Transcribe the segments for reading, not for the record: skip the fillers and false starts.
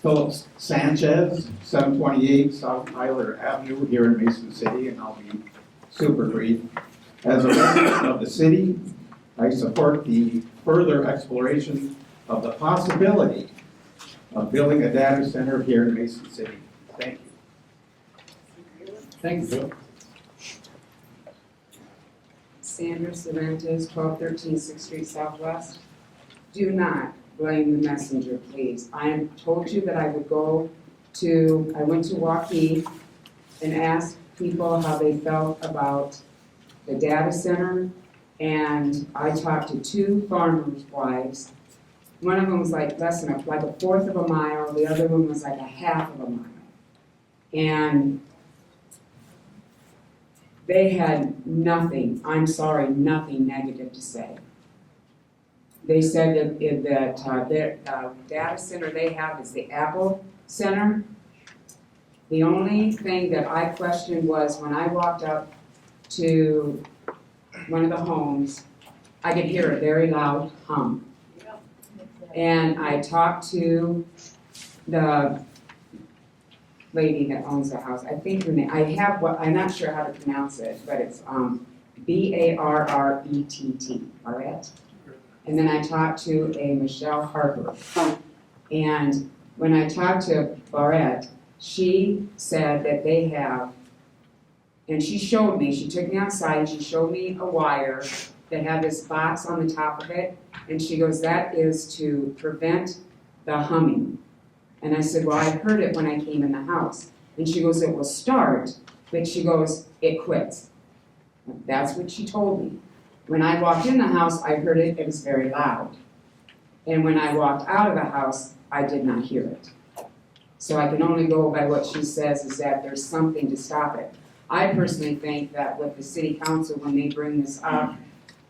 Philip Sanchez, 728 South Tyler Avenue here in Mason City, and I'll be super brief. As a resident of the city, I support the further exploration of the possibility of building a data center here in Mason City. Thank you. Thank you, Bill. Sandra Cervantes, 1213 6th Street Southwest. Do not blame the messenger, please. I told you that I went to Waukee and asked people how they felt about the data center, and I talked to 2 farmers' wives. One of them was like less than like a fourth of a mile, the other one was like a half of a mile. And they had nothing, I'm sorry, nothing negative to say. They said that their data center they have is the Apple Center. The only thing that I questioned was when I walked up to one of the homes, I could hear a very loud hum. And I talked to the lady that owns the house. I think her name, I'm not sure how to pronounce it, but it's Barrett. Barrett. And then I talked to a Michelle Harper. And when I talked to Barrett, she said that they have, and she showed me, she took me outside and she showed me a wire that had this box on the top of it, and she goes, that is to prevent the humming. And I said, well, I heard it when I came in the house. And she goes, it will start, but she goes, it quits. That's what she told me. When I walked in the house, I heard it, it was very loud. And when I walked out of the house, I did not hear it. So I can only go by what she says is that there's something to stop it. I personally think that with the city council, when they bring this up,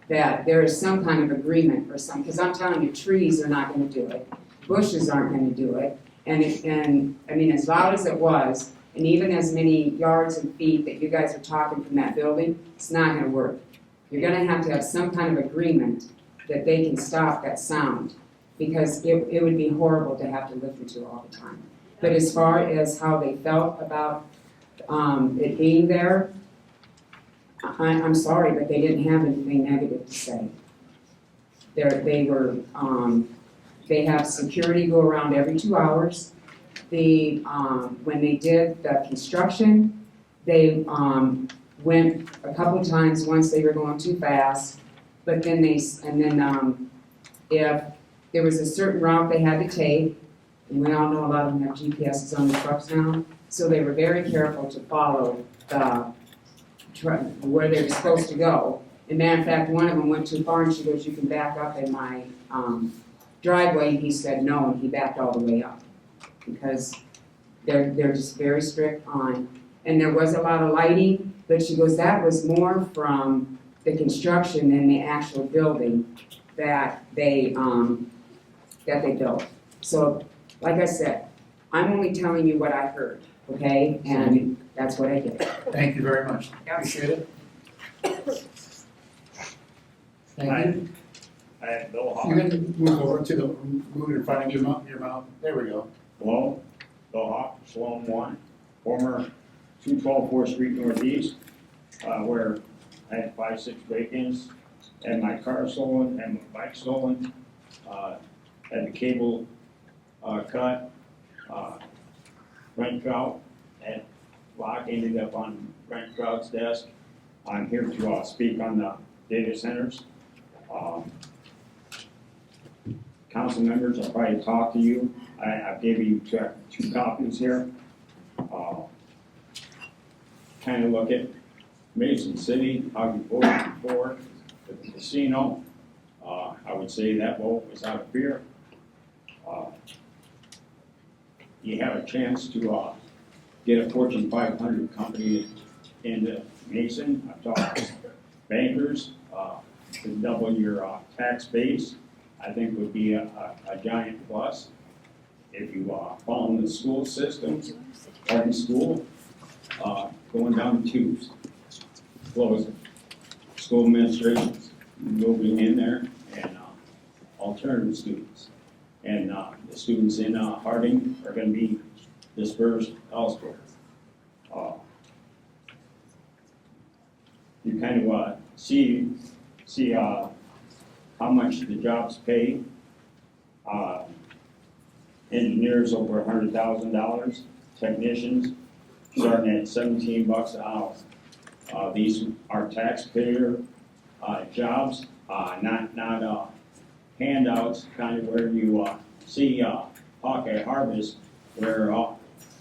that there is some kind of agreement or something, because I'm telling you, trees are not going to do it. Bushes aren't going to do it. And I mean, as loud as it was, and even as many yards and feet that you guys are talking from that building, it's not going to work. You're going to have some kind of agreement that they can stop that sound, because it would be horrible to have to listen to all the time. But as far as how they felt about it being there, I'm sorry, but they didn't have anything negative to say. They have security go around every 2 hours. When they did the construction, they went a couple of times once they were going too fast, but then if there was a certain route they had to take, and we all know a lot of them have GPSs on the trucks now, so they were very careful to follow where they were supposed to go. As a matter of fact, one of them went too far and she goes, you can back up in my driveway, and he said no, and he backed all the way up. Because they're just very strict on, and there was a lot of lighting, but she goes, that was more from the construction than the actual building that they built. So, like I said, I'm only telling you what I heard, okay? And that's what I did. Thank you very much. Appreciate it. Thank you. Bill Hawk. You're going to move over to move it in front of your mouth. There we go. Hello, Bill Hawk, Sloan 1, former 212 4th Street Northeast, where I had 5-6 break-ins, had my car stolen, had my bike stolen, had the cable cut, rent trout, and lock ended up on rent trout's desk. I'm here to speak on the data centers. Council members, I'll probably talk to you. I've given you two copies here. Kind of look at Mason City, how you voted for the casino. I would say that vote was out of fear. You have a chance to get a Fortune 500 company into Mason. I've talked to bankers to double your tax base. I think would be a giant plus. If you follow the school system, every school going down the tubes, closing, school administrations moving in there, and alternative students. and the students in Harding are gonna be dispersed elsewhere. You kind of see how much the jobs pay. Engineers over $100,000, technicians starting at $17 an hour. These are taxpayer jobs, not handouts, kind of where you see Hawkeye Harvest, where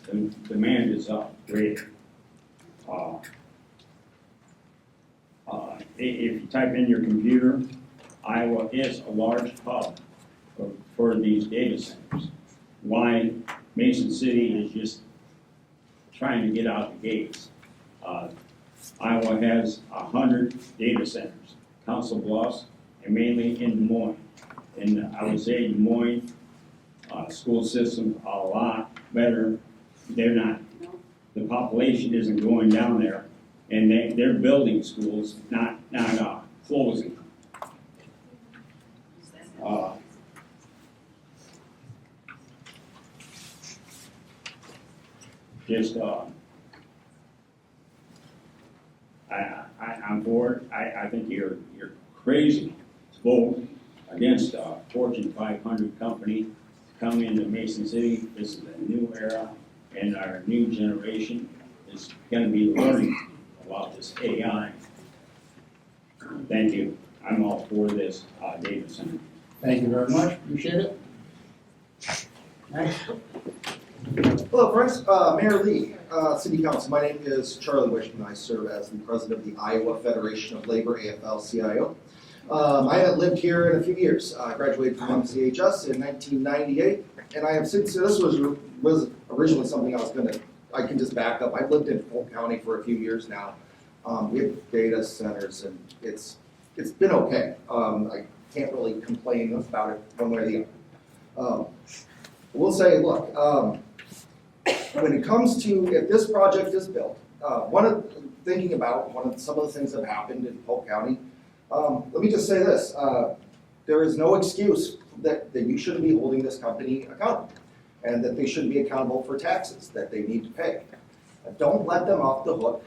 the demand is greater. If you type in your computer, Iowa is a large hub for these data centers. Why Mason City is just trying to get out the gates. Iowa has 100 data centers, Council Bluffs, and mainly in Des Moines. And I would say Des Moines school system a lot better. They're not, the population isn't going down there, and they're building schools, not closing. I'm bored. I think you're crazy to vote against a Fortune 500 company to come into Mason City. This is a new era, and our new generation is going to be learning about this AI. Thank you. I'm all for this data center. Thank you very much, appreciate it. Next. Hello, friends. Mayor Lee, City Council. My name is Charlie Wishman. I serve as the president of the Iowa Federation of Labor, AFL-CIO. I haven't lived here in a few years. I graduated from MCHS in 1998, and I have since, this was originally something I can just back up. I've lived in Polk County for a few years now. We have data centers, and it's been okay. I can't really complain about it one way or the other. We'll say, look, when it comes to if this project is built, some of the things that have happened in Polk County, let me just say this. There is no excuse that you shouldn't be holding this company accountable, and that they shouldn't be accountable for taxes that they need to pay. Don't let them off the hook.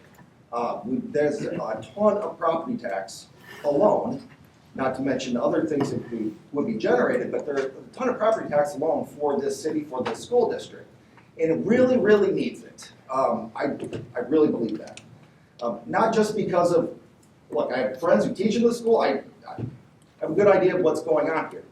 There's a ton of property tax alone, not to mention other things that would be generated, but there's a ton of property tax alone for this city, for this school district. And it really, really needs it. I really believe that. Not just because of, look, I have friends who teach in the school. I have a good idea of what's going on here.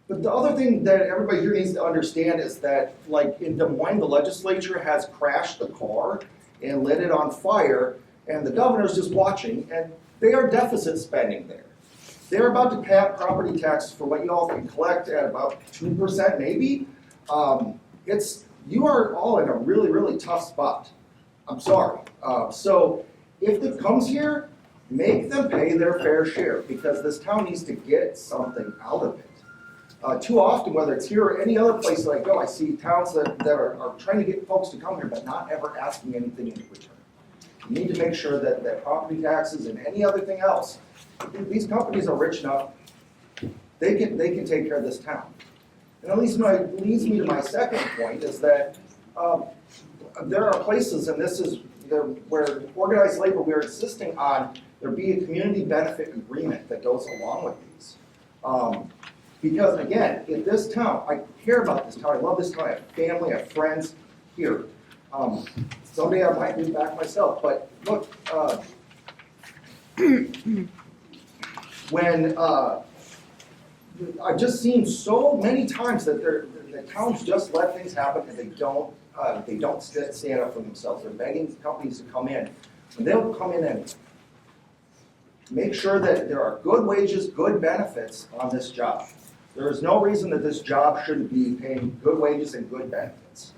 But the other thing that everybody here needs to understand is that, like in Des Moines, the legislature has crashed the car and lit it on fire, and the governor's just watching, and they are deficit spending there. They're about to cap property tax for what you all can collect at about 2% maybe. You are all in a really, really tough spot. I'm sorry. So if it comes here, make them pay their fair share, because this town needs to get something out of it. Too often, whether it's here or any other place that I go, I see towns that are trying to get folks to come here, but not ever asking anything in return. You need to make sure that property taxes and any other thing else, these companies are rich enough, they can take care of this town. And it leads me to my second point, is that there are places, and this is where organized labor, we are insisting on there be a community benefit agreement that goes along with these. Because again, in this town, I care about this town, I love this town, I have family, I have friends here. Someday I might move back myself, but look, when I've just seen so many times that the towns just let things happen and they don't stand up for themselves. They're begging companies to come in, and they'll come in and make sure that there are good wages, good benefits on this job. There is no reason that this job shouldn't be paying good wages and good benefits.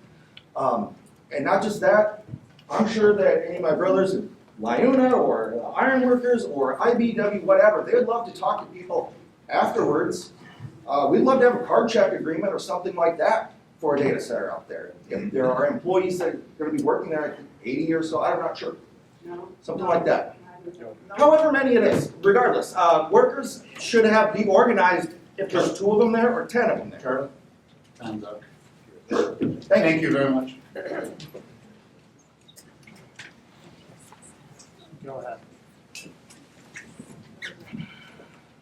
And not just that, I'm sure that any of my brothers in Lyuna or Ironworkers or IBW, whatever, they would love to talk to people afterwards. We'd love to have a card check agreement or something like that for a data center out there. If there are employees that are going to be working there 80 years, so I'm not sure. Something like that. However many it is, regardless, workers should be organized if there's 2 of them there or 10 of them there. Charlie? Time's up. Thank Thank you very much. Go ahead.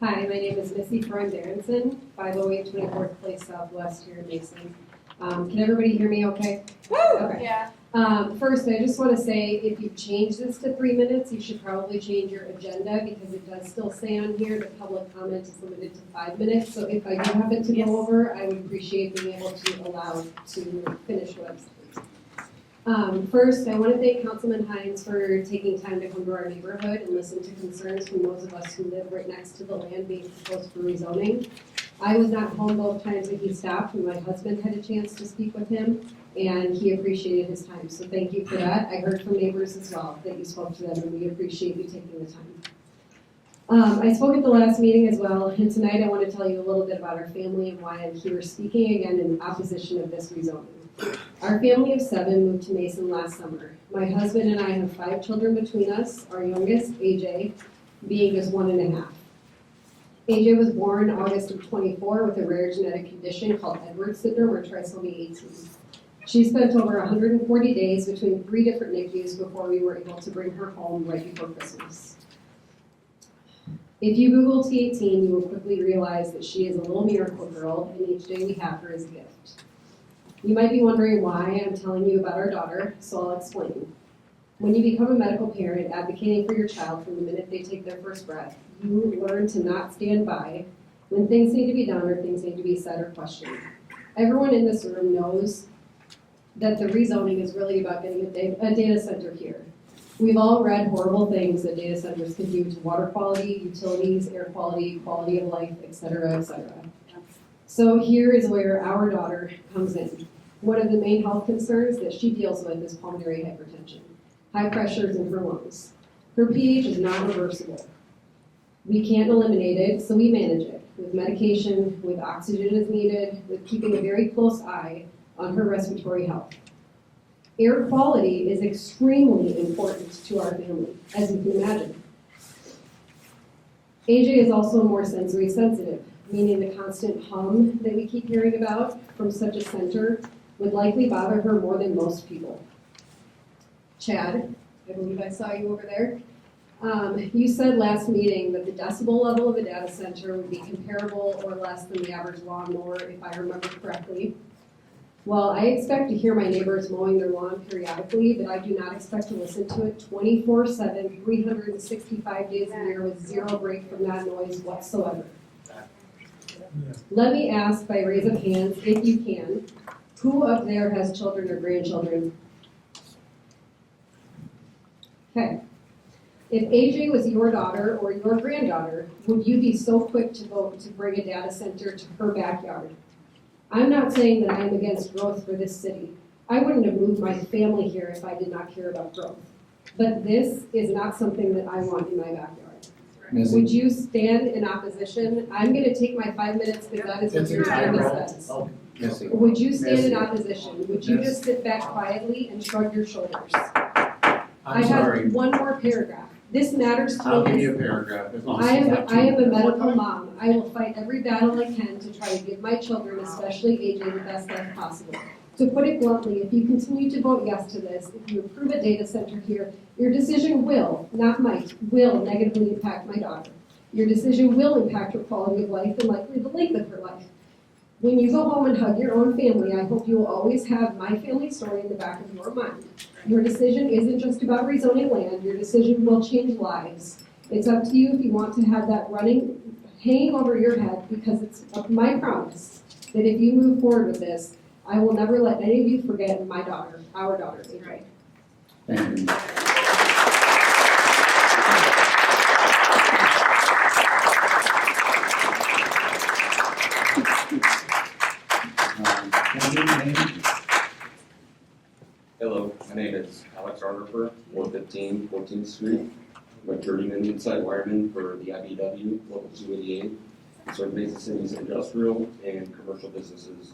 Hi, my name is Missy Freund-Aronson, 508 24th Place Southwest here in Mason. Can everybody hear me okay? Okay. Yeah. First, I just want to say, if you change this to 3 minutes, you should probably change your agenda because it does still say on here that public comment is limited to 5 minutes. So if I do happen to go over, I would appreciate being able to allow to finish what I'm saying. First, I want to thank Councilman Hines for taking time to come to our neighborhood and listen to concerns from those of us who live right next to the land being proposed for rezoning. I was not home both times that he stopped, and my husband had a chance to speak with him, and he appreciated his time. So thank you for that. I heard from neighbors as well that you spoke to them, and we appreciate you taking the time. I spoke at the last meeting as well, and tonight I want to tell you a little bit about our family and why I'm here speaking again in opposition of this rezoning. Our family of 7 moved to Mason last summer. My husband and I have 5 children between us, our youngest, AJ, being just 1.5. AJ was born August of 24 with a rare genetic condition called Edwards syndrome or trisomy 18. She spent over 140 days between 3 different NICUs before we were able to bring her home right before Christmas. If you Google T18, you will quickly realize that she is a little miracle girl, and each day we have her is a gift. You might be wondering why I'm telling you about our daughter, so I'll explain. When you become a medical parent advocating for your child from the minute they take their first breath, you learn to not stand by when things need to be done or things need to be said or questioned. Everyone in this room knows that the rezoning is really about getting a data center here. We've all read horrible things that data centers can do to water quality, utilities, air quality, quality of life, et cetera, et cetera. So here is where our daughter comes in. One of the main health concerns that she deals with is pulmonary hypertension, high pressures in her lungs. Her pH is not reversible. We can't eliminate it, so we manage it with medication, with oxygen as needed, with keeping a very close eye on her respiratory health. Air quality is extremely important to our family, as you can imagine. AJ is also more sensory sensitive, meaning the constant hum that we keep hearing about from such a center would likely bother her more than most people. Chad, I believe I saw you over there. You said last meeting that the decibel level of a data center would be comparable or less than the average lawnmower, if I remember correctly. Well, I expect to hear my neighbors mowing their lawn periodically, but I do not expect to listen to it 24/7, 365 days a year with 0 break from that noise whatsoever. Let me ask by raise of hands, if you can, who up there has children or grandchildren? Okay. If AJ was your daughter or your granddaughter, would you be so quick to vote to bring a data center to her backyard? I'm not saying that I am against growth for this city. I wouldn't have moved my family here if I did not care about growth. But this is not something that I want in my backyard. Would you stand in opposition? I'm going to take my 5 minutes because that is what your agenda says. Missy. Would you stand in Missy. opposition? Would you just sit back quietly and shrug your shoulders? I I'm sorry. have one more paragraph. This matters to me. I'll give you a paragraph as long as I you am have 2 a minutes. medical mom. I will fight every battle I can to try to give my children, especially AJ, the best life possible. To put it bluntly, if you continue to vote yes to this, if you approve a data center here, your decision will, not might, will negatively impact my daughter. Your decision will impact her quality of life and likely the length of her life. When you go home and hug your own family, I hope you will always have my family story in the back of your mind. Your decision isn't just about rezoning land, your decision will change lives. It's up to you if you want to have that hanging over your head, because it's my promise that if you move forward with this, I will never let any of you forget my daughter, our daughter, AJ. Thank you. Hello, my name is Alex Arnerfer, 415 14th Street. I'm a journeyman inside wireman for the IBW, Local 288. I serve Mason City's industrial and commercial businesses.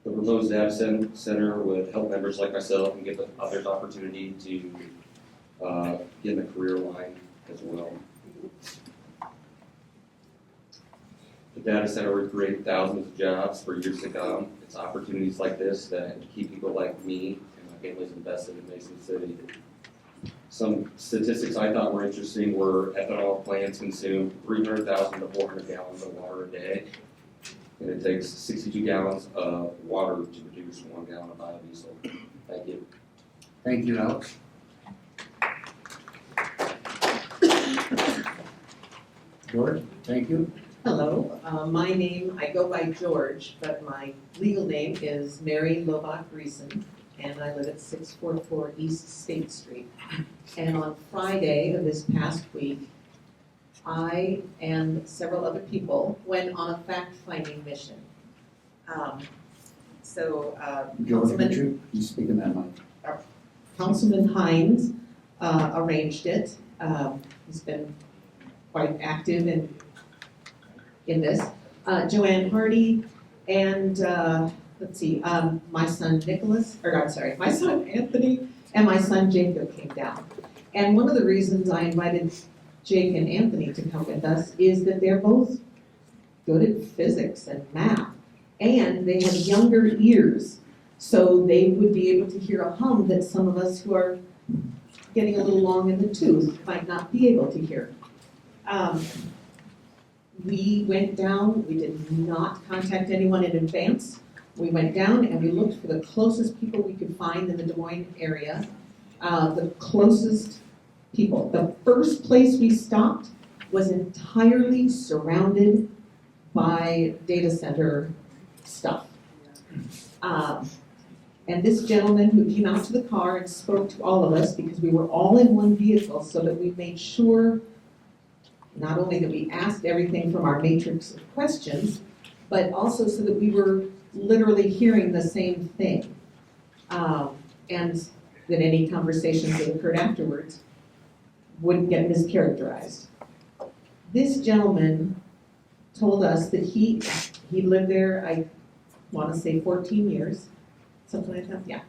The proposed data center would help members like myself and give others opportunity to get in the career line as well. The data center would create thousands of jobs for years to come. It's opportunities like this that keep people like me and my family's invested in Mason City. Some statistics I thought were interesting were ethanol plants consume 300,000 to 400 gallons of water a day. And it takes 62 gallons of water to produce 1 gallon of biodiesel. Thank you. Thank you, Alex. George, thank you. Hello, my name, I go by George, but my legal name is Mary Lobach Reeson, and I live at 644 East State Street. And on Friday of this past week, I and several other people went on a fact-finding mission. George, could you speak in that mic? Councilman Hines arranged it. He's been quite active in this. Joanne Hardy and, my son my son Anthony and my son Jacob came down. And one of the reasons I invited Jake and Anthony to come with us is that they're both good at physics and math, and they have younger ears, so they would be able to hear a hum that some of us who are getting a little long in the tooth might not be able to hear. We went down, we did not contact anyone in advance. We went down and we looked for the closest people we could find in the Des Moines area. The closest people. The first place we stopped was entirely surrounded by data center stuff. And this gentleman who came out to the car and spoke to all of us, because we were all in one vehicle, so that we made sure not only that we asked everything from our matrix of questions, but also so that we were literally hearing the same thing. And that any conversations that occurred afterwards wouldn't get mischaracterized. This gentleman told us that he lived there, I want to say 14 years, something like that, yeah.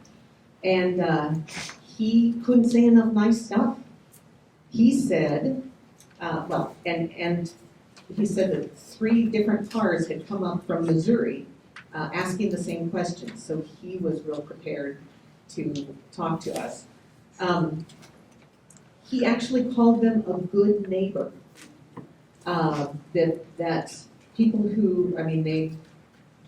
And he couldn't say enough nice stuff. He said, and he said that 3 different cars had come up from Missouri asking the same questions, so he was real prepared to talk to us. He actually called them a good neighbor. That people who,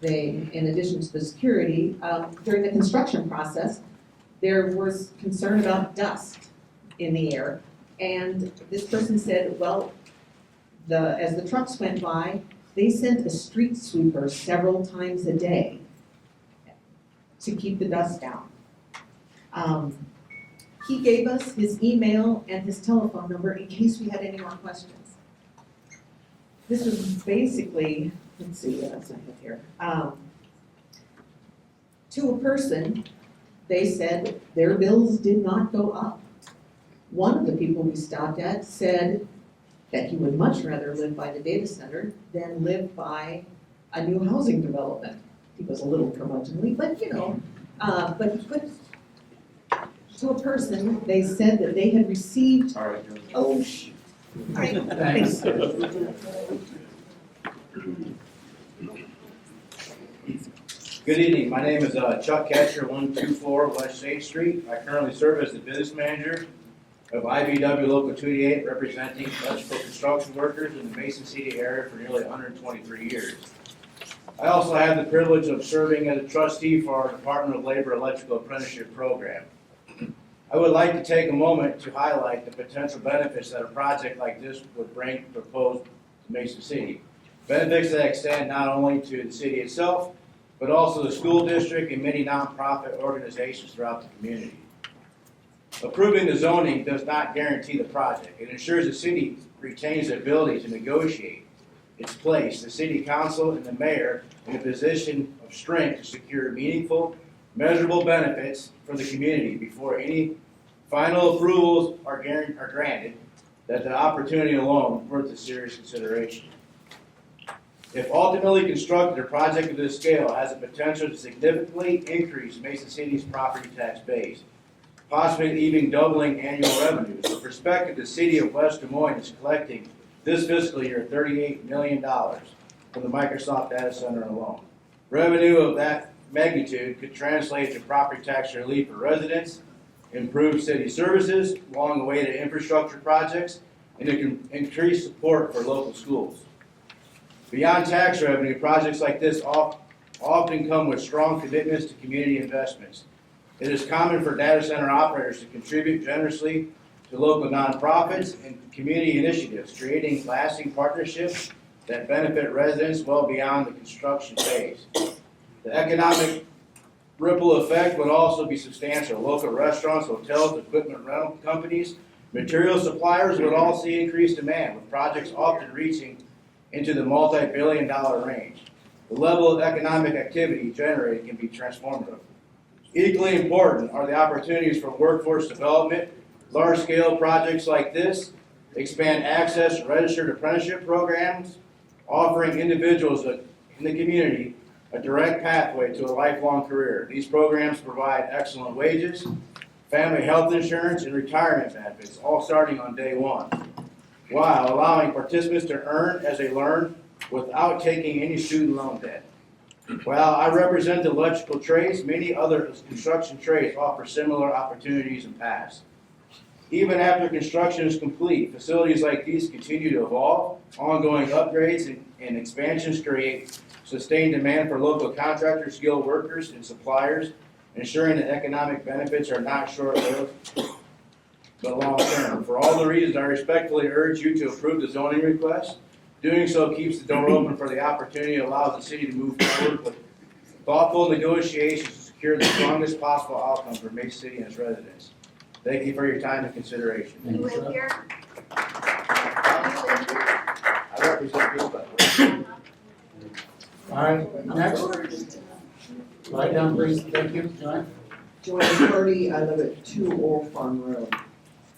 they, in addition to the security, during the construction process, there was concern about dust in the air. And this person said, well, as the trucks went by, they sent a street sweeper several times a day to keep the dust down. He gave us his email and his telephone number in case we had any more questions. This was basically, let's see what else I have here. To a person, they said their bills did not go up. One of the people we stopped at said that he would much rather live by the data center than live by a new housing development. He was a little curmudgeonly, but but to a person, they said that they had received, thanks. Good evening, my name is Chuck Ketcher, 124 West State Street. I currently serve as the business manager of IBW Local 288, representing electrical construction workers in the Mason City area for nearly 123 years. I also have the privilege of serving as a trustee for our Department of Labor Electrical Apprenticeship Program. I would like to take a moment to highlight the potential benefits that a project like this would bring proposed to Mason City. Benefits that extend not only to the city itself, but also the school district and many nonprofit organizations throughout the community. Approving the zoning does not guarantee the project. It ensures the city retains the ability to negotiate its place, the city council and the mayor in a position of strength to secure meaningful, measurable benefits for the community before any final approvals are granted, that the opportunity alone worth a serious consideration. If ultimately constructed, a project of this scale has the potential to significantly increase Mason City's property tax base, possibly even doubling annual revenues. For perspective, the city of West Des Moines is collecting this fiscal year $38 million from the Microsoft data center alone. Revenue of that magnitude could translate to property tax relief for residents, improved city services along the way to infrastructure projects, and it can increase support for local schools. Beyond tax revenue, projects like this often come with strong commitments to community investments. It is common for data center operators to contribute generously to local nonprofits and community initiatives, creating lasting partnerships that benefit residents well beyond the construction phase. The economic ripple effect would also be substantial. Local restaurants, hotels, equipment rental companies, material suppliers would all see increased demand, with projects often reaching into the multi-billion-dollar range. The level of economic activity generated can be transformative. Equally important are the opportunities for workforce development. Large-scale projects like this expand access to registered apprenticeship programs, offering individuals in the community a direct pathway to a lifelong career. These programs provide excellent wages, family health insurance, and retirement benefits, all starting on day one, while allowing participants to earn as they learn without taking any student loan debt. While I represent the electrical trades, many other construction trades offer similar opportunities and paths. Even after construction is complete, facilities like these continue to evolve. Ongoing upgrades and expansions create sustained demand for local contractors, skilled workers, and suppliers, ensuring that economic benefits are not short-lived but long-term. For all the reasons, I respectfully urge you to approve the zoning request. Doing so keeps the door open for the opportunity and allows the city to move forward with thoughtful negotiations to secure the strongest possible outcome for Mason City and its residents. Thank you for your time and consideration. Thank you, sir. I represent this, but All right, next. Write down, please. Thank you, John. Joanne Purdy, I live at 2 Old Farm Road.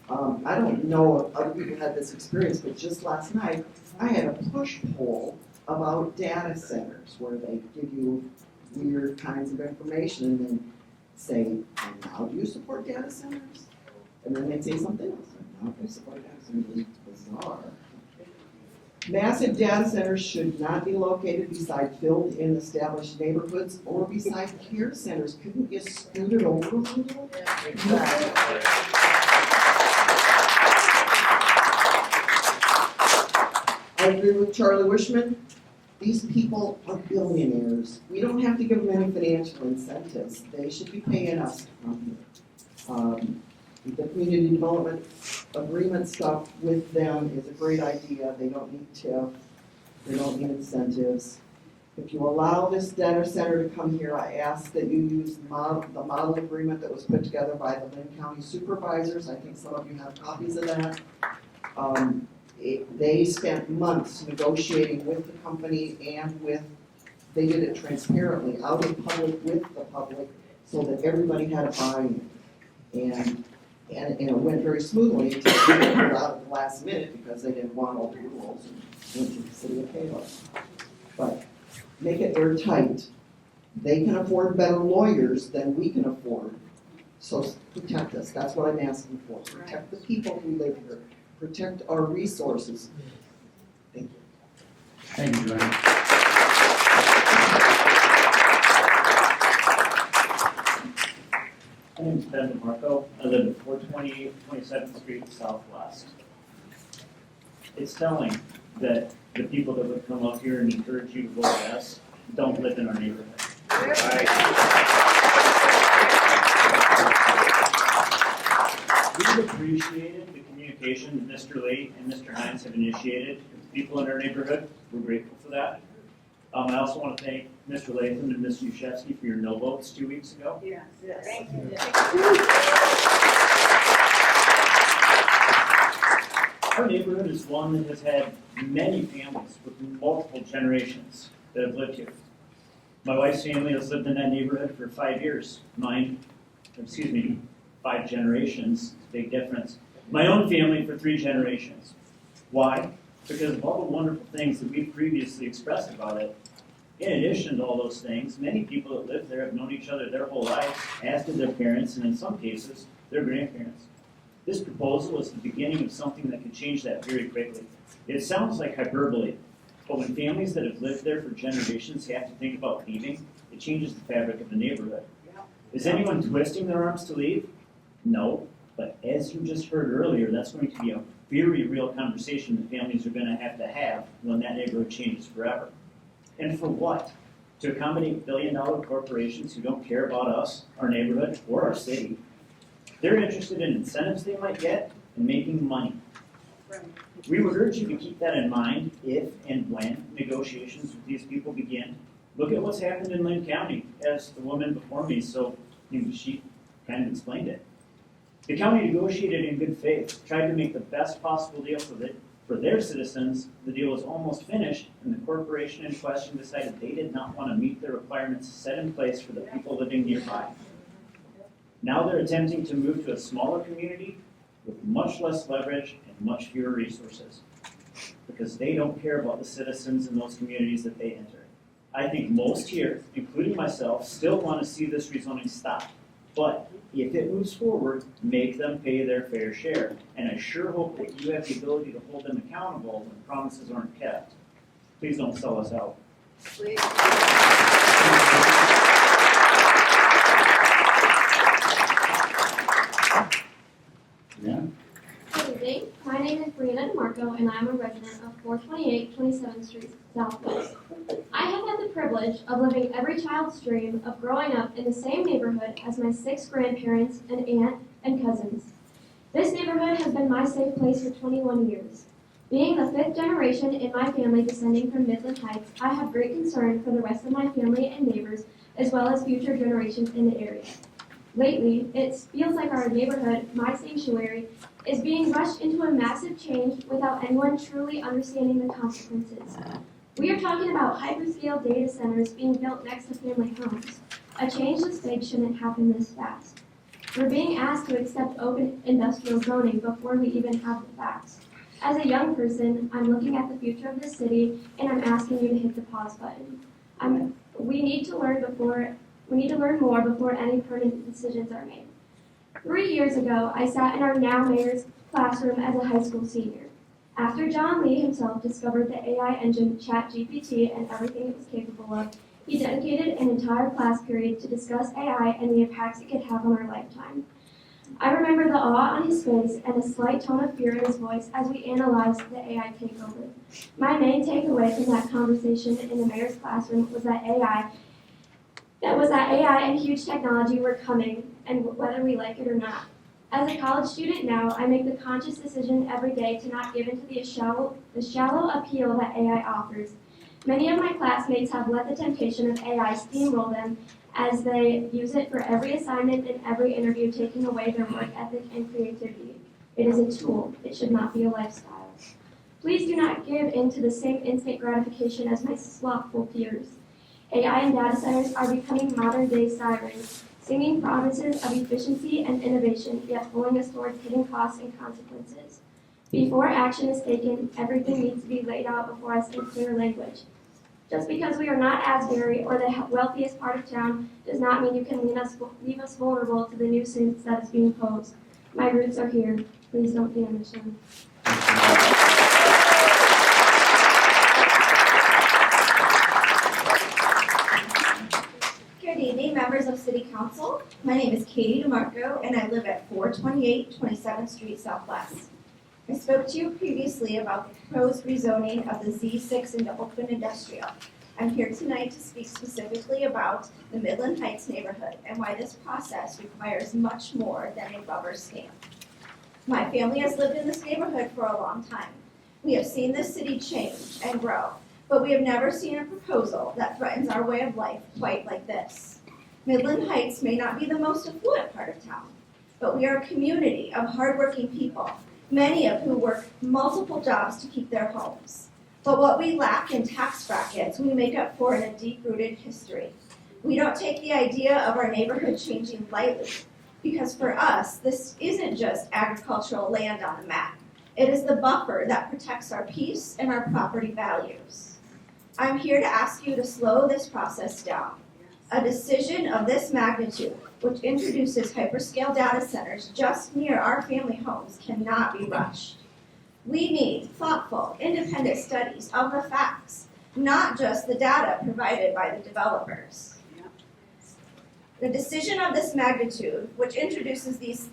I don't know if other people had this experience, but just last night, I had a push poll about data centers where they give you weird kinds of information and then say, and now do you support data centers? And then they'd say something else, and now do you support data centers? It's bizarre. Massive data centers should not be located beside filled-in established neighborhoods or beside care centers. Couldn't you scoot it over a little? I agree with Charlie Wishman. These people are billionaires. We don't have to give them any financial incentives. They should be paying us to come here. The community development agreement stuff with them is a great idea. They don't need TIF. They don't need incentives. If you allow this data center to come here, I ask that you use the model agreement that was put together by the Lynn County supervisors. I think some of you have copies of that. They spent months negotiating with the company and they did it transparently, out in public with the public, so that everybody had a buy-in. And it went very smoothly until they were out at the last minute because they didn't want all the rules and went to the city of Palos. But make it airtight. They can afford better lawyers than we can afford. So protect us. That's what I'm asking for. Protect the people who live here. Protect our resources. Thank you. Thank you, Joanne. My name is Ben DeMarco. I live at 428 27th Street Southwest. It's telling that the people that would come up here and encourage you to vote yes don't live in our neighborhood. We've appreciated the communication that Mr. Late and Mr. Hines have initiated with the people in our neighborhood. We're grateful for that. I also want to thank Mr. Latham and Ms. Yushevsky for your no votes 2 weeks ago. Yes. Thank you. Our neighborhood is one that has had many families with multiple generations that have lived here. My wife's family has lived in that neighborhood for 5 years. 5 generations, big difference. My own family for 3 generations. Why? Because of all the wonderful things that we've previously expressed about it. In addition to all those things, many people that live there have known each other their whole lives, as did their parents, and in some cases, their grandparents. This proposal is the beginning of something that could change that very quickly. It sounds like hyperbole, But when families that have lived there for generations have to think about leaving, it changes the fabric of the neighborhood. Is anyone twisting their arms to leave? No, but as you just heard earlier, that's going to be a very real conversation that families are going to have when that neighborhood changes forever. And for what? To accommodate billion-dollar corporations who don't care about us, our neighborhood, or our city. They're interested in incentives they might get and making money. We would urge you to keep that in mind if and when negotiations with these people begin. Look at what's happened in Lynn County, as the woman before me, she kind of explained it. The county negotiated in good faith, tried to make the best possible deal for their citizens. The deal was almost finished, and the corporation in question decided they did not want to meet the requirements set in place for the people living nearby. Now they're attempting to move to a smaller community with much less leverage and much fewer resources, because they don't care about the citizens in those communities that they enter. I think most here, including myself, still want to see this rezoning stop. But if it moves forward, make them pay their fair share. And I sure hope that you have the ability to hold them accountable when promises aren't kept. Please don't sell us out. Yeah. Good evening. My name is Brianna DeMarco, and I'm a resident of 428 27th Street Southwest. I have had the privilege of living every child's dream of growing up in the same neighborhood as my 6 grandparents and aunt and cousins. This neighborhood has been my safe place for 21 years. Being the 5th generation in my family descending from Midland Heights, I have great concern for the rest of my family and neighbors, as well as future generations in the area. Lately, it feels like our neighborhood, my sanctuary, is being rushed into a massive change without anyone truly understanding the consequences. We are talking about hyperscale data centers being built next to family homes. A change this big shouldn't happen this fast. We're being asked to accept open industrial zoning before we even have the facts. As a young person, I'm looking at the future of the city, and I'm asking you to hit the pause button. We need to learn more before any permanent decisions are made. 3 years ago, I sat in our now mayor's classroom as a high school senior. After John Lee himself discovered the AI engine ChatGPT and everything it was capable of, he dedicated an entire class period to discuss AI and the impacts it could have on our lifetime. I remember the awe on his face and a slight tone of fear in his voice as we analyzed the AI takeover. My main takeaway from that conversation in the mayor's classroom was that AI and huge technology were coming, and whether we like it or not. As a college student now, I make the conscious decision every day to not give in to the shallow appeal that AI offers. Many of my classmates have let the temptation of AI steamroll them as they use it for every assignment and every interview, taking away their work ethic and creativity. It is a tool. It should not be a lifestyle. Please do not give in to the same instant gratification as my slothful peers. AI and data centers are becoming modern-day sirens, singing promises of efficiency and innovation, yet pulling us towards hidden costs and consequences. Before action is taken, everything needs to be laid out before us in clear language. Just because we are not Asbury or the wealthiest part of town does not mean you can leave us vulnerable to the nuisance that is being posed. My roots are here. Please don't damage them. Good evening, members of City Council. My name is Katie DeMarco, and I live at 428 27th Street Southwest. I spoke to you previously about the proposed rezoning of the Z6 into open industrial. I'm here tonight to speak specifically about the Midland Heights neighborhood and why this process requires much more than a rubber stamp. My family has lived in this neighborhood for a long time. We have seen this city change and grow, but we have never seen a proposal that threatens our way of life quite like this. Midland Heights may not be the most affluent part of town, but we are a community of hardworking people, many of who work multiple jobs to keep their homes. But what we lack in tax brackets, we make up for in a deep-rooted history. We don't take the idea of our neighborhood changing lightly, because for us, this isn't just agricultural land on a map. It is the buffer that protects our peace and our property values. I'm here to ask you to slow this process down. A decision of this magnitude, which introduces hyperscale data centers just near our family homes, cannot be rushed. We need thoughtful, independent studies of the facts, not just the data provided by the developers. The decision of this magnitude, which introduces these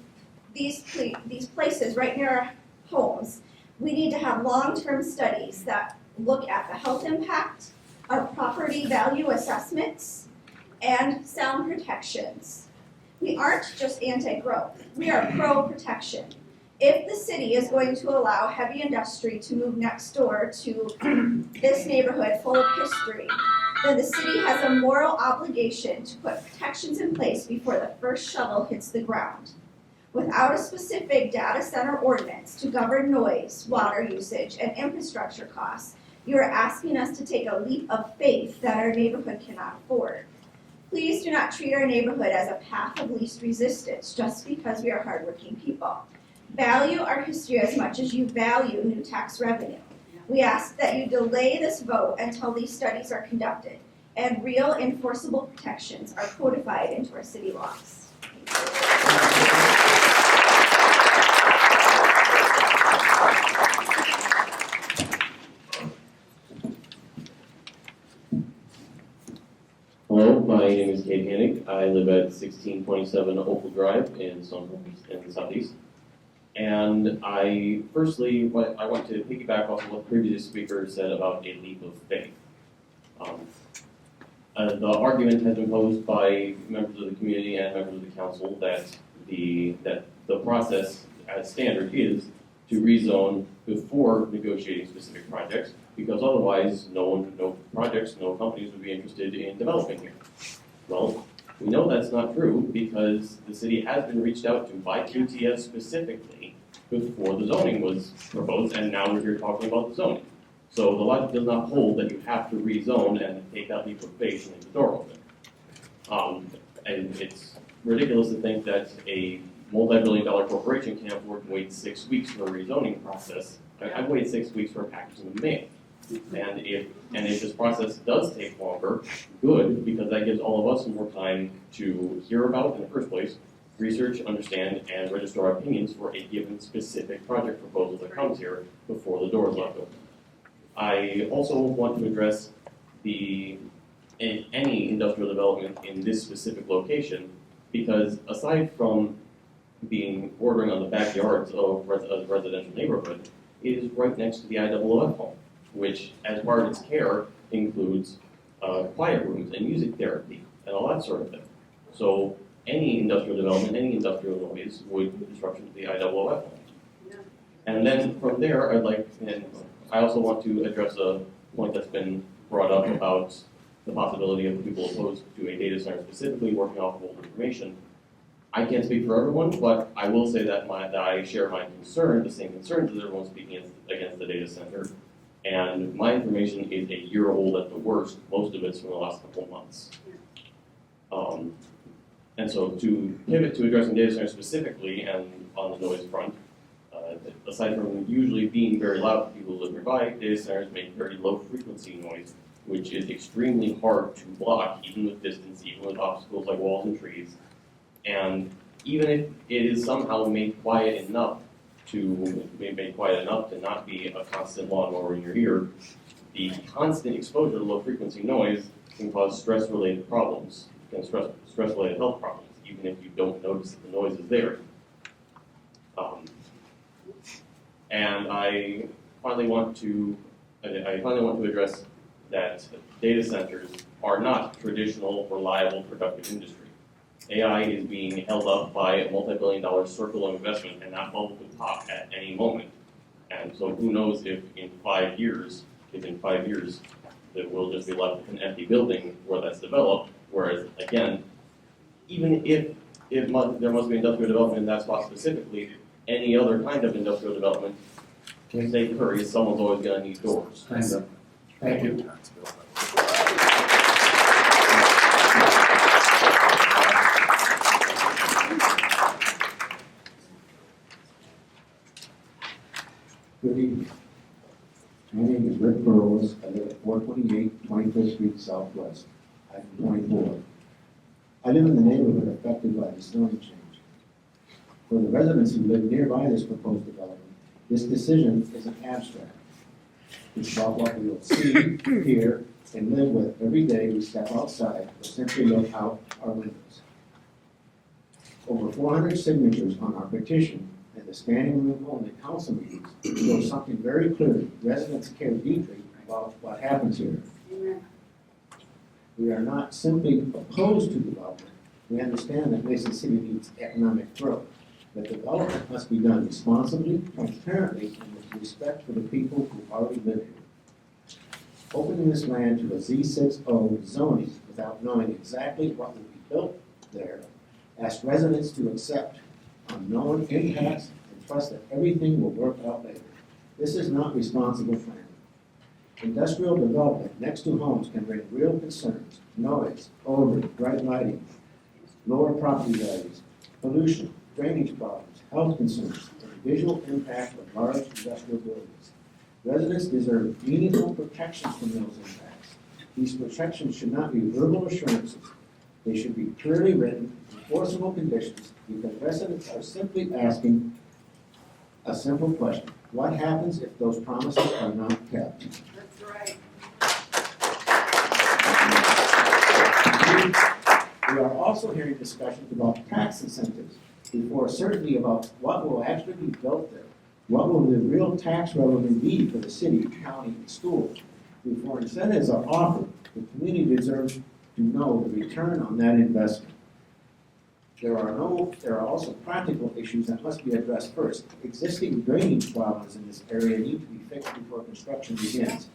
places right near our homes, we need to have long-term studies that look at the health impact, our property value assessments, and sound protections. We aren't just anti-growth, we are pro-protection. If the city is going to allow heavy industry to move next door to this neighborhood full of history, then the city has a moral obligation to put protections in place before the first shovel hits the ground. Without a specific data center ordinance to govern noise, water usage, and infrastructure costs, you are asking us to take a leap of faith that our neighborhood cannot afford. Please do not treat our neighborhood as a path of least resistance just because we are hardworking people. Value our history as much as you value new tax revenue. We ask that you delay this vote until these studies are conducted and real enforceable protections are codified into our city laws. Hello, my name is Kate Hannig. I live at 1627 Opal Drive in the southeast. And I want to piggyback off of what the previous speaker said about a leap of faith. The argument has been posed by members of the community and members of the council that the process as standard is to rezone before negotiating specific projects, because otherwise no projects, no companies would be interested in developing here. Well, we know that's not true because the city has been reached out to by QTS specifically before the zoning was proposed, and now we're here talking about the zoning. So the logic does not hold that you have to rezone and take that leap of faith and leave the door open. And it's ridiculous to think that a multi-billion-dollar corporation can't afford to wait 6 weeks for a rezoning process. I've waited 6 weeks for a package in the mail. And if this process does take longer, good, because that gives all of us more time to hear about in the first place, research, understand, and register our opinions for a given specific project proposal that comes here before the door is left open. I also want to address any industrial development in this specific location, because aside from being bordering on the backyards of a residential neighborhood, it is right next to the IOOF home, which, as part of its care, includes quiet rooms and music therapy and all that sort of thing. So any industrial development, any industrial noise would be disruption to the IOOF home. And then from there, I also want to address a point that's been brought up about the possibility of people opposed to a data center specifically working off of old information. I can't speak for everyone, but I will say that I share my concern, the same concerns as everyone speaking against the data center. And my information is a year old at the worst. Most of it's from the last couple of months. And so to pivot to addressing data centers specifically and on the noise front, aside from usually being very loud for people who live nearby, data centers make very low frequency noise, which is extremely hard to block, even with distance, even with obstacles like walls and trees. And even if it is somehow made quiet enough to not be a constant lawnmower in your ear, the constant exposure to low frequency noise can cause stress-related problems, stress-related health problems, even if you don't notice that the noise is there. And I finally want to address that data centers are not traditional, reliable, productive industry. AI is being held up by a multi-billion-dollar circle of investment, and that bubble could pop at any moment. And so who knows if in 5 years that we'll just be left with an empty building where that's developed. Whereas again, even if there must be industrial development in that spot specifically, any other kind of industrial development, can say hurry, someone's always going to need doors. Thank you. Good evening. My name is Rick Burrows. I live at 428 25th Street Southwest. I'm 24. I live in the neighborhood affected by the zoning change. For the residents who live nearby this proposed development, This decision isn't abstract. It's about what we will see, hear, and live with every day we step outside or simply look out our windows. Over 400 signatures on our petition and the standing room only council meetings show something very clearly. Residents care deeply about what happens here. We are not simply opposed to development. We understand that Mason City needs economic growth. But development must be done responsibly, transparently, and with respect for the people who already live here. Opening this land to a Z6O zoning without knowing exactly what will be built there asks residents to accept unknown impacts and trust that everything will work out later. This is not responsible planning. Industrial development next to homes can bring real concerns: noise, odor, bright lighting, lower property values, pollution, drainage problems, health concerns, and the visual impact of large industrial buildings. Residents deserve meaningful protections from those impacts. These protections should not be verbal assurances. They should be clearly written, enforceable conditions, because residents are simply asking a simple question: what happens if those promises are not kept? That's right. We are also hearing discussions about tax incentives before certainty about what will actually be built there. What will the real tax revenue be for the city, county, and school? Before incentives are offered, the community deserves to know the return on that investment. There are also practical issues that must be addressed first. Existing drainage problems in this area need to be fixed before construction begins,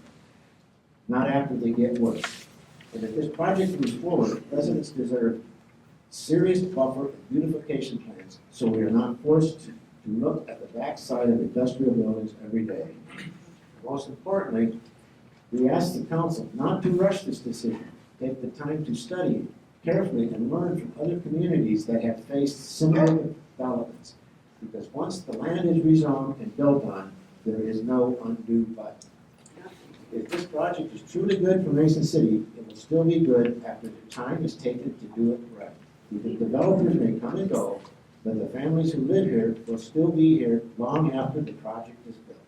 not after they get worse. And if this project moves forward, residents deserve serious buffer and beautification plans, so we are not forced to look at the backside of industrial buildings every day. Most importantly, we ask the council not to rush this decision. Take the time to study it carefully and learn from other communities that have faced similar developments. Because once the land is rezoned and built on, there is no undo button. If this project is truly good for Mason City, it will still be good after the time is taken to do it right. The developers may come and go, but the families who live here will still be here long after the project is built.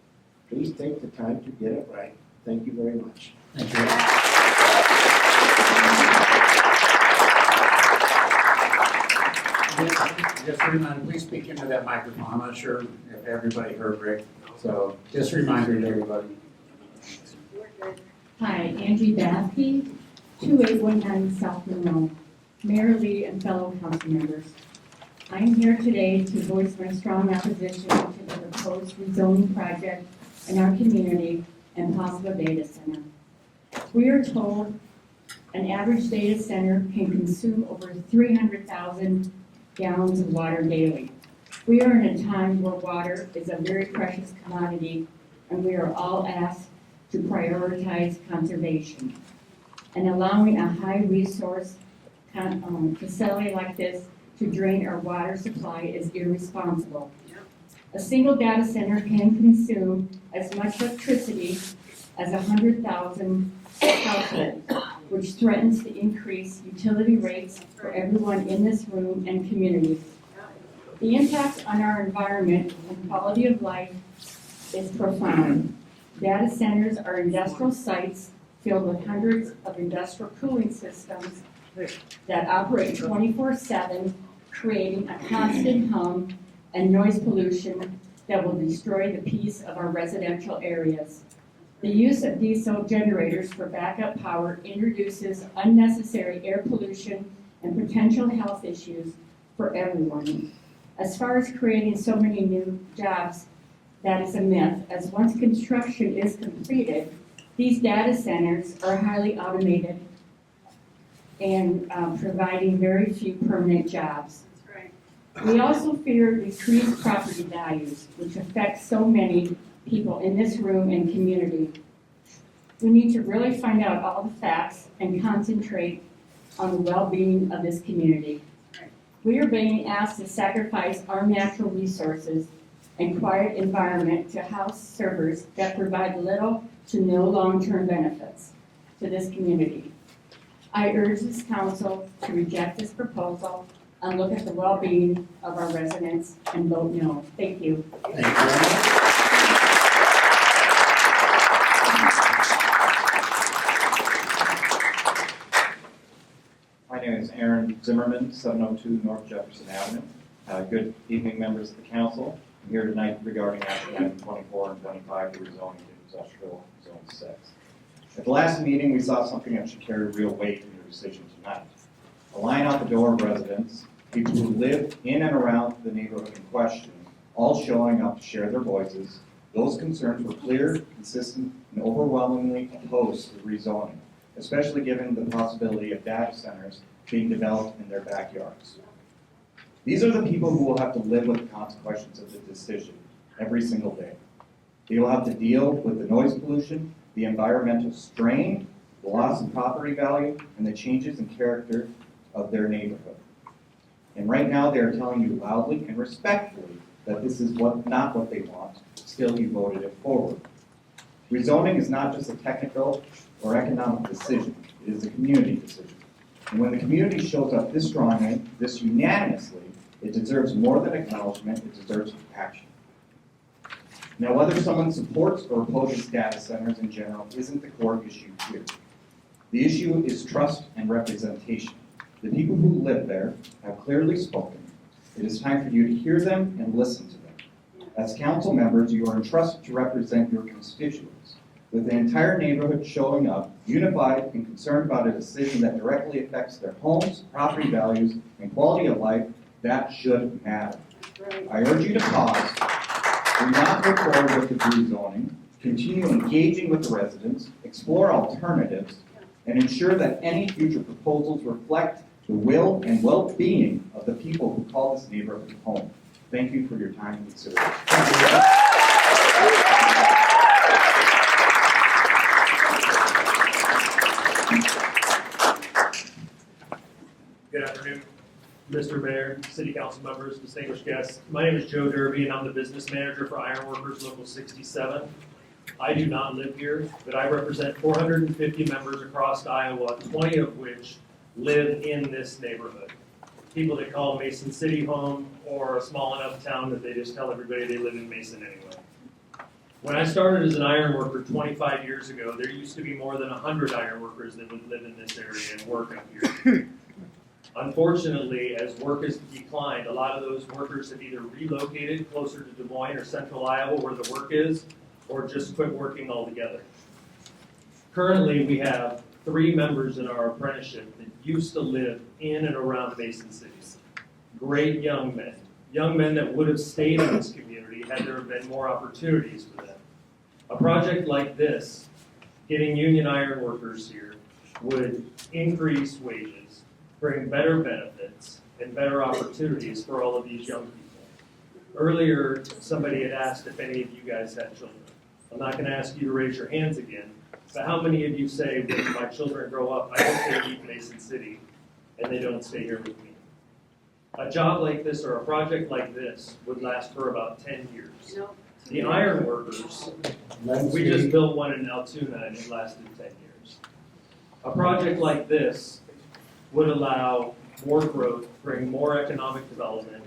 Please take the time to get it right. Thank you very much. Thank you. Just a reminder, please speak into that microphone. I'm not sure if everybody heard Rick, so just a reminder to everybody. Hi, Angie Baskey, 2819 South Monroe, Mayor Lee and fellow council members. I am here today to voice my strong opposition to the proposed rezoning project in our community and possible data center. We are told an average data center can consume over 300,000 gallons of water daily. We are in a time where water is a very precious commodity, and we are all asked to prioritize conservation. And allowing a high resource facility like this to drain our water supply is irresponsible. A single data center can consume as much electricity as 100,000 households, which threatens to increase utility rates for everyone in this room and community. The impact on our environment and quality of life is profound. Data centers are industrial sites filled with hundreds of industrial cooling systems that operate 24/7, creating a constant hum and noise pollution that will destroy the peace of our residential areas. The use of diesel generators for backup power introduces unnecessary air pollution and potential health issues for everyone. As far as creating so many new jobs, that is a myth, as once construction is completed, these data centers are highly automated and providing very few permanent jobs. We also fear decreased property values, which affect so many people in this room and community. We need to really find out all the facts and concentrate on the well-being of this community. We are being asked to sacrifice our natural resources and quiet environment to house servers that provide little to no long-term benefits to this community. I urge this council to reject this proposal and look at the well-being of our residents and vote no. Thank you. Thank you very much. name is Aaron Zimmerman, 702 North Jefferson Avenue. Good evening, members of the council. I'm here tonight regarding action item 24 and 25, the rezoning to industrial zone 6. At the last meeting, we saw something that should carry real weight in your decision tonight. A line out the door of residents, people who live in and around the neighborhood in question, all showing up to share their voices. Those concerns were clear, consistent, and overwhelmingly opposed to rezoning, especially given the possibility of data centers being developed in their backyards. These are the people who will have to live with the consequences of the decision every single day. They will have to deal with the noise pollution, the environmental strain, the loss of property value, and the changes in character of their neighborhood. And right now they are telling you loudly and respectfully that this is not what they want, still you voted it forward. Rezoning is not just a technical or economic decision, it is a community decision. And when the community shows up this strongly, this unanimously, it deserves more than acknowledgement, it deserves action. Now, whether someone supports or opposes data centers in general isn't the core issue here. The issue is trust and representation. The people who live there have clearly spoken. It is time for you to hear them and listen to them. As council members, you are entrusted to represent your constituents. With the entire neighborhood showing up, unified and concerned about a decision that directly affects their homes, property values, and quality of life, that should matter. I urge you to pause, do not move forward with the rezoning, continue engaging with the residents, explore alternatives, and ensure that any future proposals reflect the will and well-being of the people who call this neighborhood home. Thank you for your time and consideration. Good afternoon, Mr. Mayor, City Council members, distinguished guests. My name is Joe Derby, and I'm the business manager for Ironworkers Local 67. I do not live here, but I represent 450 members across Iowa, 20 of which live in this neighborhood. People that call Mason City home, or a small enough town that they just tell everybody they live in Mason anyway. When I started as an iron worker 25 years ago, there used to be more than 100 iron workers that would live in this area and work up here. Unfortunately, as work has declined, a lot of those workers have either relocated closer to Des Moines or central Iowa where the work is, or just quit working altogether. Currently, we have 3 members in our apprenticeship that used to live in and around Mason City. Great young men that would have stayed in this community had there been more opportunities for them. A project like this, getting union iron workers here, would increase wages, bring better benefits, and better opportunities for all of these young people. Earlier, somebody had asked if any of you guys had children. I'm not going to ask you to raise your hands again, but how many of you say, when my children grow up, I hope they leave Mason City and they don't stay here with me? A job like this or a project like this would last for about 10 years. The iron workers, we just built one in Altoona and it lasted 10 years. A project like this would allow more growth, bring more economic development,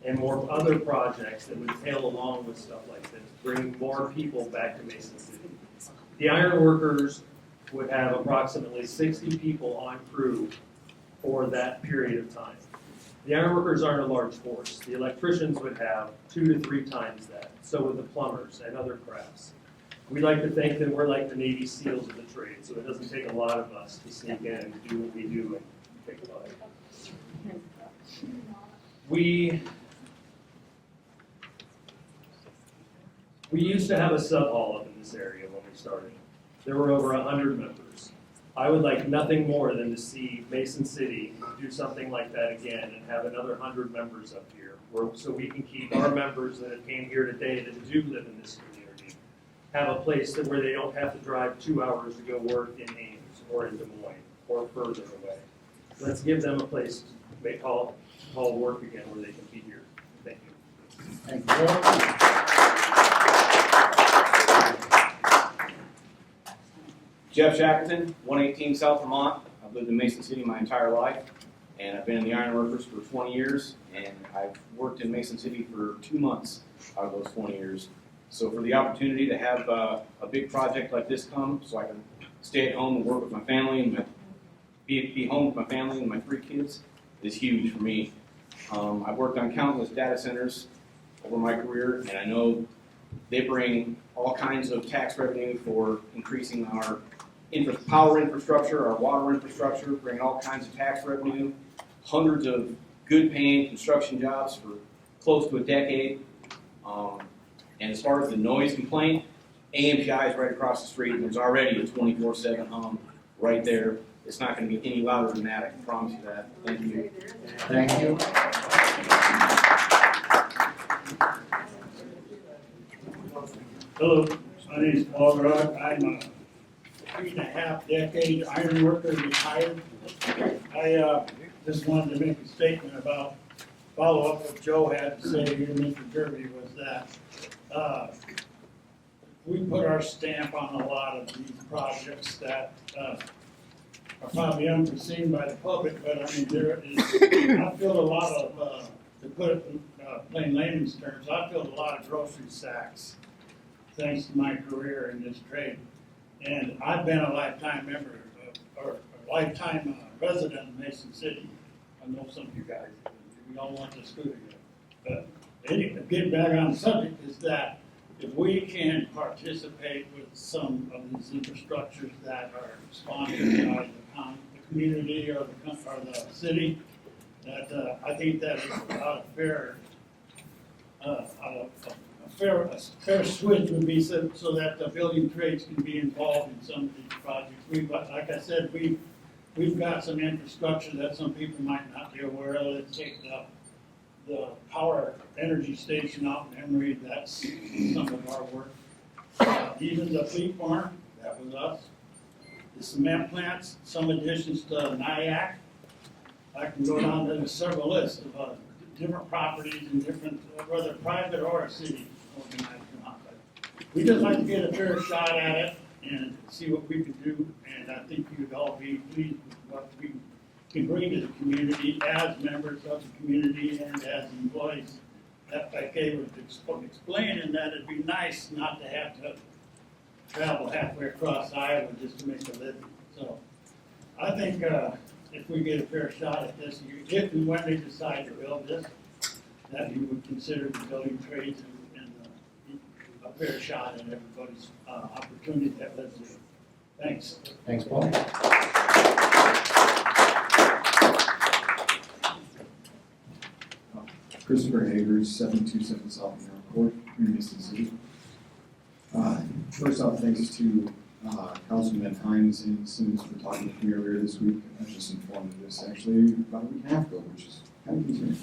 and more other projects that would tail along with stuff like this, bring more people back to Mason City. The iron workers would have approximately 60 people on crew for that period of time. The iron workers aren't a large force. The electricians would have 2 to 3 times that, so would the plumbers and other crafts. We like to think that we're like the Navy SEALs of the trade, so it doesn't take a lot of us to sneak in and do what we do and pick a butt. We used to have a sub hall up in this area when we started. There were over 100 members. I would like nothing more than to see Mason City do something like that again and have another 100 members up here, so we can keep our members that have came here today that do live in this community, have a place where they don't have to drive 2 hours to go work in Ames or in Des Moines or further away. Let's give them a place to call work again where they can be here. Thank you. Thank you. Jeff Shackleton, 118 South Vermont. I've lived in Mason City my entire life, and I've been in the ironworkers for 20 years, and I've worked in Mason City for 2 months out of those 20 years. So for the opportunity to have a big project like this come, so I can stay at home and work with my family and be home with my family and my 3 kids is huge for me. I've worked on countless data centers over my career, and I know they bring all kinds of tax revenue for increasing our power infrastructure, our water infrastructure, bringing all kinds of tax revenue, hundreds of good paying construction jobs for close to a decade. And as far as the noise complaint, AMPI is right across the street, and there's already a 24/7 hum right there. It's not going to be any louder than that, I can promise you that. Thank you. Thank you. Hello, my name is Paul Rock. I'm a 3.5 decade iron worker, retired. I just wanted to make a statement about follow up what Joe had to say here, Mr. Derby, was that we put our stamp on a lot of these projects that are probably unforeseen by the public, but I mean, I filled a lot of, to put it in plain layman's terms, I filled a lot of grocery sacks thanks to my career in this trade. And I've been a lifetime member, or a lifetime resident of Mason City. I know some of you guys, we all want to school together. But anyway, getting back on the subject is that if we can participate with some of these infrastructures that are sponsored by the community or the city, that I think that is a fair switch would be so that the building trades can be involved in some of these projects. Like I said, we've got some infrastructure that some people might not be aware of. Let's take the power energy station out in Emory, that's some of our work. Even the fleet farm, that was us. The cement plants, some additions to NIAC. I can go down to several lists of different properties and different, whether private or a city organized or not. But we just like to get a fair shot at it and see what we can do. And I think you'd all be pleased with what we can bring to the community as members of the community and as employees. That like Kay was explaining, that it'd be nice not to have to travel halfway across Iowa just to make a living. So I think if we get a fair shot at this, if and when they decide to build this, that you would consider the building trades and a fair shot at everybody's opportunity that lives there. Thanks. Thanks, Paul. Christopher Hagers, 727 South New York Court, in Mason City. First off, thanks to Councilman Hines and Simmons for talking to me earlier this week. I was just informed of this actually about a week and a half ago, which is kind of concerning.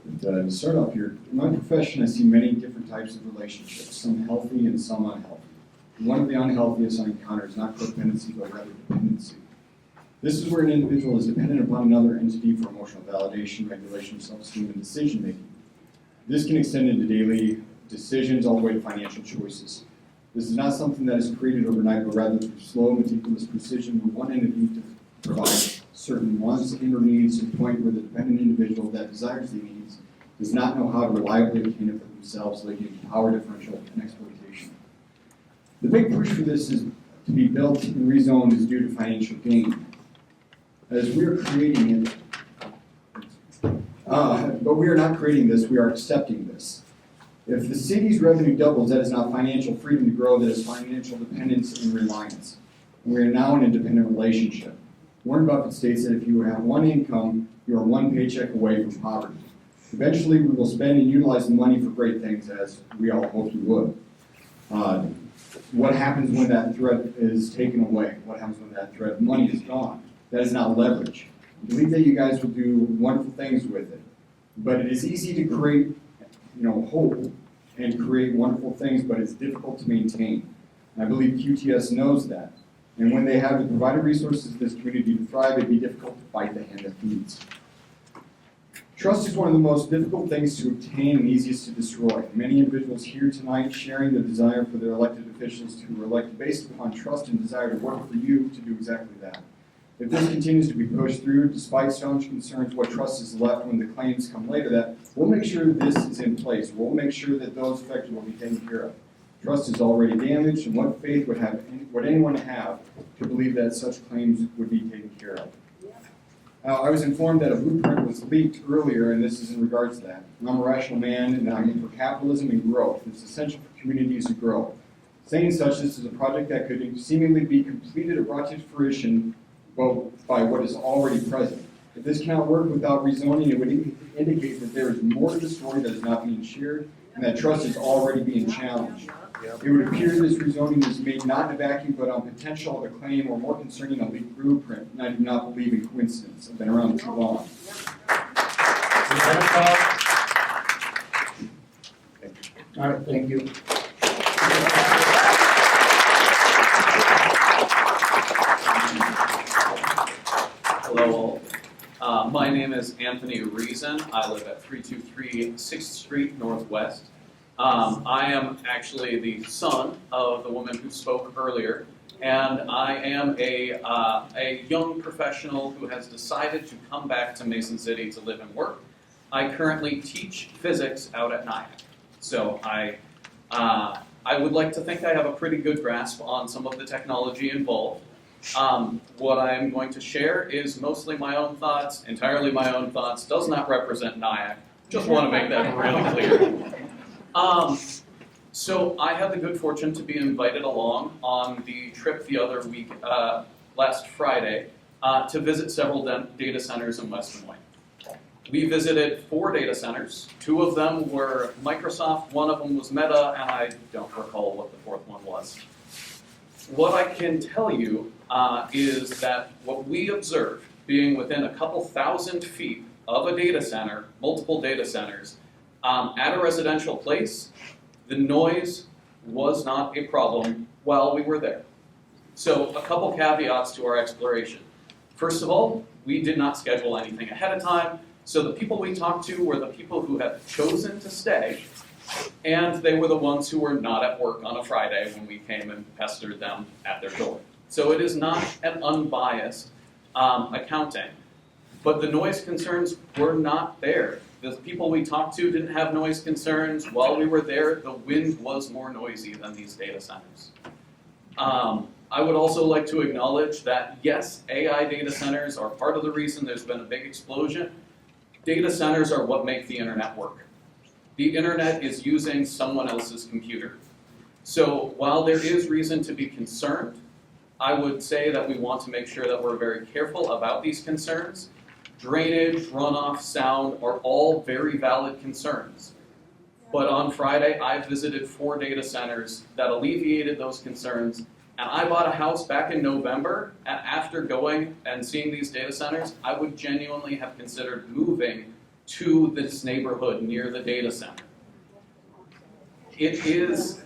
But to start off here, in my profession, I see many different types of relationships, some healthy and some unhealthy. One of the unhealthiest I encounter is not codependency, but rather dependency. This is where an individual is dependent upon another entity for emotional validation, regulation, self-esteem, and decision-making. This can extend into daily decisions all the way to financial choices. This is not something that is created overnight, but rather through slow, meticulous precision with one entity to provide certain wants and or needs to the point where the dependent individual that desires the needs does not know how to reliably obtain it for themselves, leading to power differential and exploitation. The big push for this is to be built and rezoned is due to financial gain. As we are creating it, but we are not creating this, we are accepting this. If the city's revenue doubles, that is not financial freedom to grow, that is financial dependence and reliance. And we are now in a dependent relationship. Warren Buffett states that if you have one income, you are one paycheck away from poverty. Eventually, we will spend and utilize the money for great things, as we all hope you would. What happens when that thread is taken away? What happens when that thread of money is gone? That is not leverage. I believe that you guys will do wonderful things with it. But it is easy to create, hope and create wonderful things, but it's difficult to maintain. And I believe QTS knows that. And when they have the provided resources to this community to thrive, it'd be difficult to fight the hand that feeds. Trust is one of the most difficult things to obtain and easiest to destroy. Many individuals here tonight sharing their desire for their elected officials who are elected based upon trust and desire to work for you to do exactly that. If this continues to be pushed through, despite staunch concerns, what trust is left when the claims come later that, we'll make sure this is in place. We'll make sure that those affected will be taken care of. Trust is already damaged, and what faith would anyone have to believe that such claims would be taken care of? I was informed that a blueprint was leaked earlier, and this is in regards to that. I'm a rational man, and I'm for capitalism and growth. It's essential for communities to grow. Saying such, this is a project that could seemingly be completed or brought to fruition by what is already present. If this cannot work without rezoning, it would indicate that there is more to the story that is not being shared, and that trust is already being challenged. It would appear this rezoning is made not in a vacuum, but on potential of a claim, or more concerning a leaked blueprint, and I do not believe in coincidence. I've been around too long. All right, thank you. Hello all. My name is Anthony Reason. I live at 323 6th Street Northwest. I am actually the son of the woman who spoke earlier, and I am a young professional who has decided to come back to Mason City to live and work. I currently teach physics out at NIAC, so I would like to think I have a pretty good grasp on some of the technology involved. What I'm going to share is mostly my own thoughts, entirely my own thoughts, does not represent NIAC. Just want to make that really clear. So I had the good fortune to be invited along on the trip the other week, last Friday, to visit several data centers in West Des Moines. We visited 4 data centers. 2 of them were Microsoft, 1 of them was Meta, and I don't recall what the 4th one was. What I can tell you is that what we observed, being within a couple thousand feet of a data center, multiple data centers, at a residential place, the noise was not a problem while we were there. So a couple caveats to our exploration. First of all, we did not schedule anything ahead of time, so the people we talked to were the people who had chosen to stay, and they were the ones who were not at work on a Friday when we came and pestered them at their door. So it is not an unbiased accounting. But the noise concerns were not there. The people we talked to didn't have noise concerns. While we were there, the wind was more noisy than these data centers. I would also like to acknowledge that, yes, AI data centers are part of the reason there's been a big explosion. Data centers are what make the internet work. The internet is using someone else's computer. So while there is reason to be concerned, I would say that we want to make sure that we're very careful about these concerns. Drainage, runoff, sound are all very valid concerns. But on Friday, I visited 4 data centers that alleviated those concerns, and I bought a house back in November, and after going and seeing these data centers, I would genuinely have considered moving to this neighborhood near the data center. It is,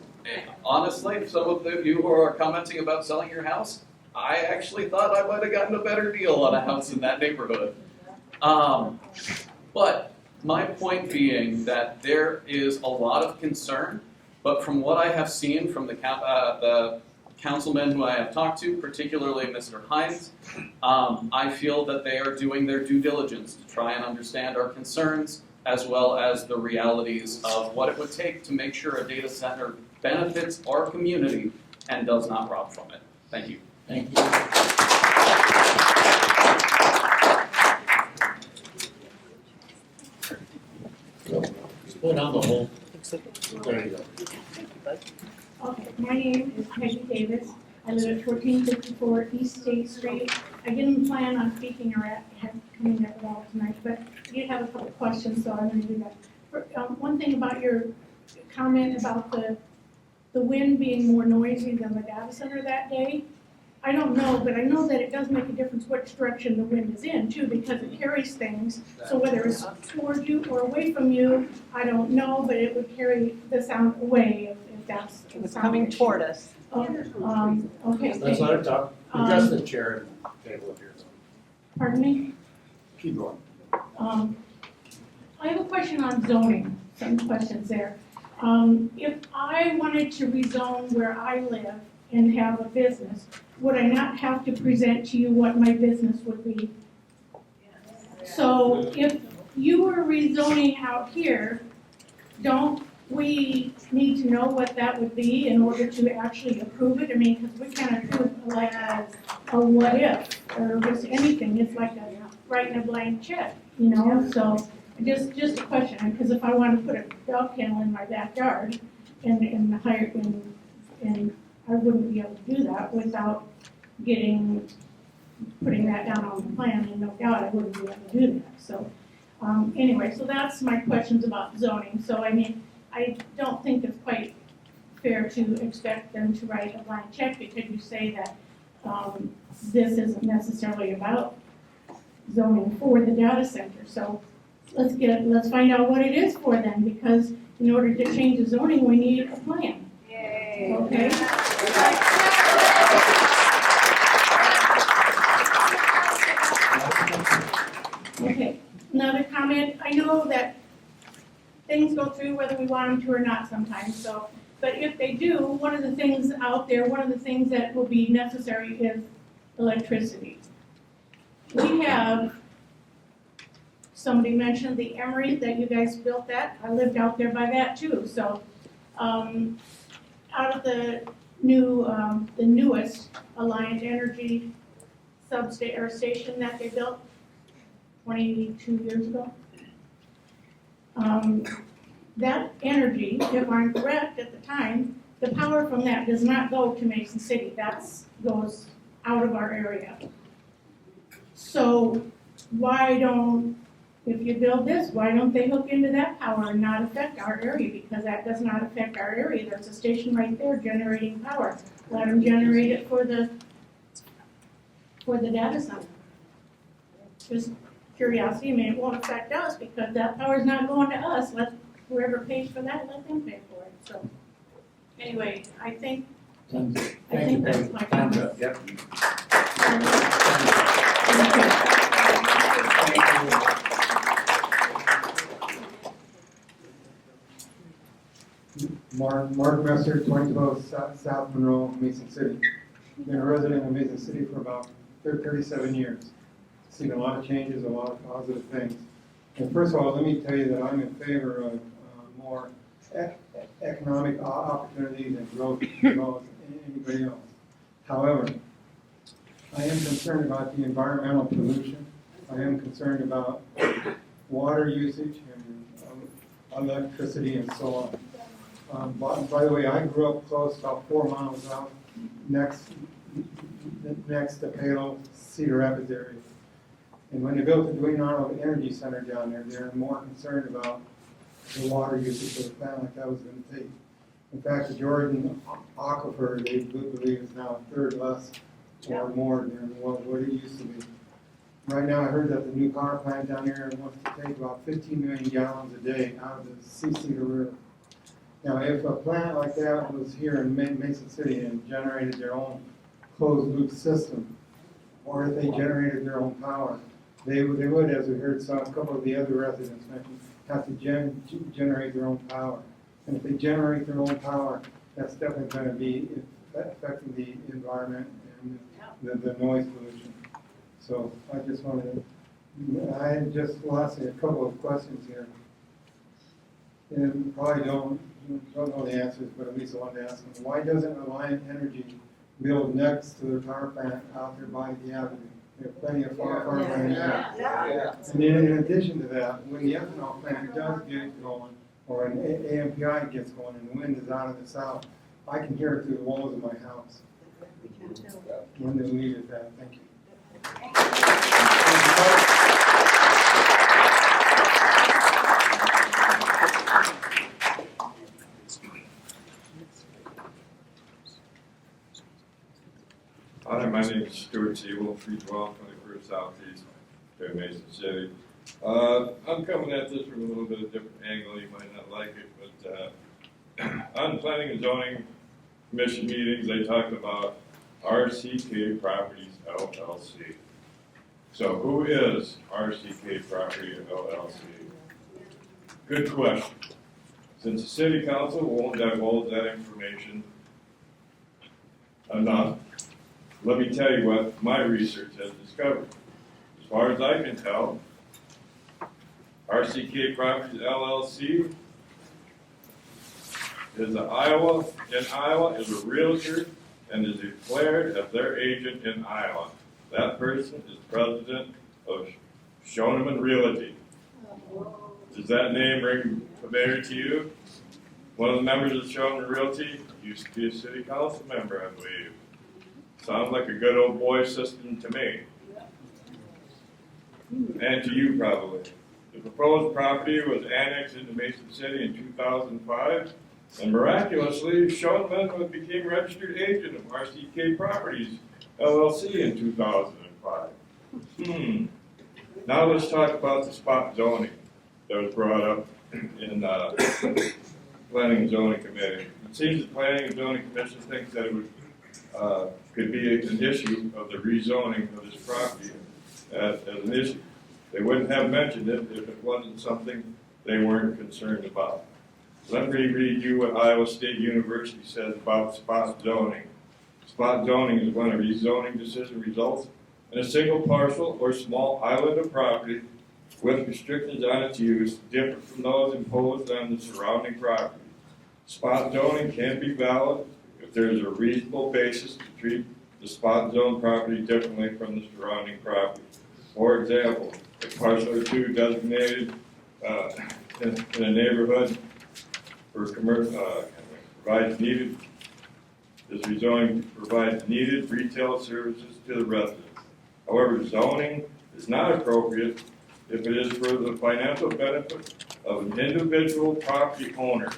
honestly, some of you who are commenting about selling your house, I actually thought I might have gotten a better deal on a house in that neighborhood. But my point being that there is a lot of concern, but from what I have seen from the councilmen who I have talked to, particularly Mr. Hines, I feel that they are doing their due diligence to try and understand our concerns, as well as the realities of what it would take to make sure a data center benefits our community and does not rob from it. Thank you. Thank you. Split on the whole. There you go. Okay, my name is Peggy Davis. I live at 1454 East State Street. I didn't plan on speaking or coming up at all tonight, but I did have a couple questions, so I'm going to do that. One thing about your comment about the wind being more noisy than the data center that day, I don't know, but I know that it does make a difference which direction the wind is in too, because it carries things. So whether it's toward you or away from you, I don't know, but it would carry the sound away if that's the It's sound coming issue. toward us. Okay. Let's let her talk. Address the chair and table if you're. Pardon me? Keep going. I have a question on zoning, some questions there. If I wanted to rezone where I live and have a business, would I not have to present to you what my business would be? So if you were rezoning out here, don't we need to know what that would be in order to actually approve it? I mean, because we kind of do like a what if, or just anything, it's like writing a blank check, you know? So just a question, because if I want to put a dog kennel in my backyard and I wouldn't be able to do that without putting that down on the plan, and no doubt I wouldn't be able to do that. So anyway, so that's my questions about zoning. So I mean, I don't think it's quite fair to expect them to write a blank check because you say that this isn't necessarily about zoning for the data center. So let's find out what it is for then, because in order to change the zoning, we need a plan. Yay. Okay? Okay, another comment. I know that things go through whether we want them to or not sometimes, so, but if they do, one of the things out there, one of the things that will be necessary is electricity. We have, somebody mentioned the Emery that you guys built that. I lived out there by that too, so, out of the newest Alliant Energy station that they built 22 years ago. That energy, if I'm correct at the time, the power from that does not go to Mason City. That goes out of our area. So if you build this, why don't they hook into that power and not affect our area? Because that does not affect our area. There's a station right there generating power. Let them generate it for the data center. Just curiosity, I mean, it won't affect us because that power's not going to us. Let whoever pays for that, let them pay for it. So anyway, I think that's my comment. Yep. Mark Messer, 22 South Monroe, Mason City. Been a resident of Mason City for about 37 years. Seen a lot of changes, a lot of positive things. And first of all, let me tell you that I'm in favor of more economic opportunities and growth as well as anybody else. However, I am concerned about the environmental pollution. I am concerned about water usage and electricity and so on. By the way, I grew up close, about 4 miles out, next to Palo, Cedar Rapids area. And when they built the Dwayne Arnold Energy Center down there, they're more concerned about the water usage of the plant like that was going to take. In fact, the Jordan Aquifer, they believe, is now a third less or more than what it used to be. Right now, I heard that the new power plant down there wants to take about 15 million gallons a day out of the Cedar River. Now, if a plant like that was here in Mason City and generated their own closed-loop system, or if they generated their own power, they would, as we heard a couple of the other residents mention, have to generate their own power. And if they generate their own power, that's definitely going to be affecting the environment and the noise pollution. So I just wanted to, lastly, a couple of questions here. And probably don't know the answers, but at least I wanted to ask them. Why doesn't Alliant Energy build next to their power plant out there by the avenue? There are plenty of farmland there. And then in addition to that, when the ethanol plant does get going, or an AMPI gets going and the wind is out of the south, I can hear it through the walls of my house. When they leave it that, thank you. Hi, my name is Stuart Siebel, 312 21st Southeast here in Mason City. I'm coming at this from a little bit of a different angle. You might not like it, but on Planning and Zoning Commission meetings, they talked about RCK Properties LLC. So who is RCK Property LLC? Good question. Since the City Council won't divulge that information enough, let me tell you what my research has discovered. As far as I can tell, RCK Properties LLC in Iowa is a realtor and is declared as their agent in Iowa. That person is president of Shoneman Realty. Does that name ring familiar to you? One of the members of Shoneman Realty used to be a city council member, I believe. Sounds like a good old boy system to me. And to you probably. The proposed property was annexed into Mason City in 2005, and miraculously, Shoneman became registered agent of RCK Properties, LLC in 2005. Now let's talk about the spot zoning that was brought up in Planning and Zoning Committee. It seems the Planning and Zoning Commission thinks that it would, could be an issue of the rezoning of this property as an issue. They wouldn't have mentioned it if it wasn't something they weren't concerned about. Let me read you what Iowa State University says about spot zoning. Spot zoning is when a rezoning decision results in a single parcel or small island of property with restrictions on its use different from those imposed on the surrounding property. Spot zoning can be valid if there is a reasonable basis to treat the spot zone property differently from the surrounding property. For example, a parcel or two designated in a neighborhood for commercial provides needed. This rezoning provides needed retail services to the residents. However, zoning is not appropriate if it is for the financial benefit of an individual property owner,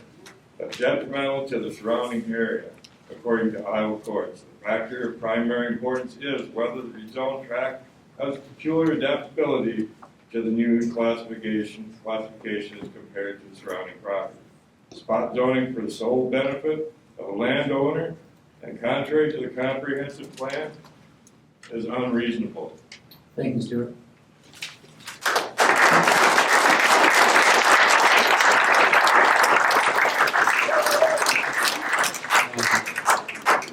but detrimental to the surrounding area, according to Iowa courts. The factor of primary importance is whether the rezoned tract has peculiar adaptability to the new classification as compared to the surrounding property. Spot zoning for the sole benefit of a landowner and contrary to the comprehensive plan is unreasonable. Thank you, Stuart.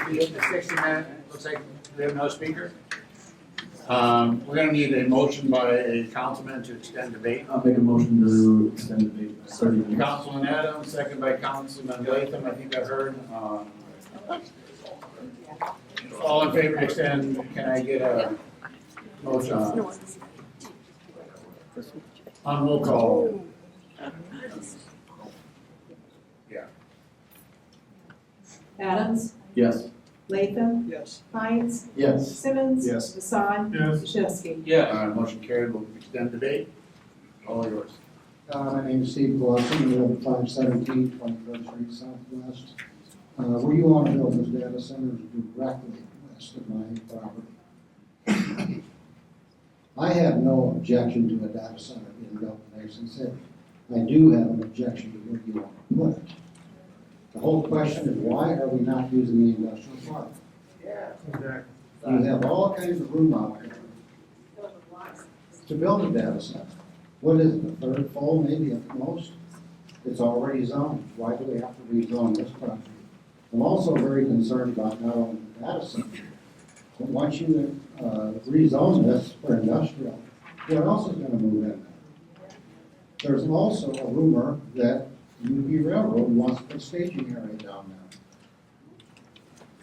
We hit the 60-minute, looks like we have no speaker. We're gonna need a motion by a councilman to extend debate. I'll make a motion to extend the debate by 30 minutes. Councilman Adams, second by Councilman Latham, I think I heard. All in favor to extend, can I get a motion on roll call? Yeah. Adams? Yes. Latham? Yes. Hines? Yes. Simmons? Yes. Hassan? Yes. Ashevsky? Yeah. Motion carried, we'll extend debate. All yours. My name is Steve Glosson, we live at 517 23rd Street Southwest. Where you want to build this data center is directly west of my property. I have no objection to a data center being built in Mason City. I do have an objection to where you want to put it. The whole question is, why are we not using the industrial park? Yeah, exactly. You have all kinds of room out there to build a data center. What is it, the third full maybe at the most? It's already zoned. Why do we have to rezone this property? I'm also very concerned about not only the data center, but once you rezone this for industrial, what else is going to move in there? There's also a rumor that UP Railroad wants to put staging area down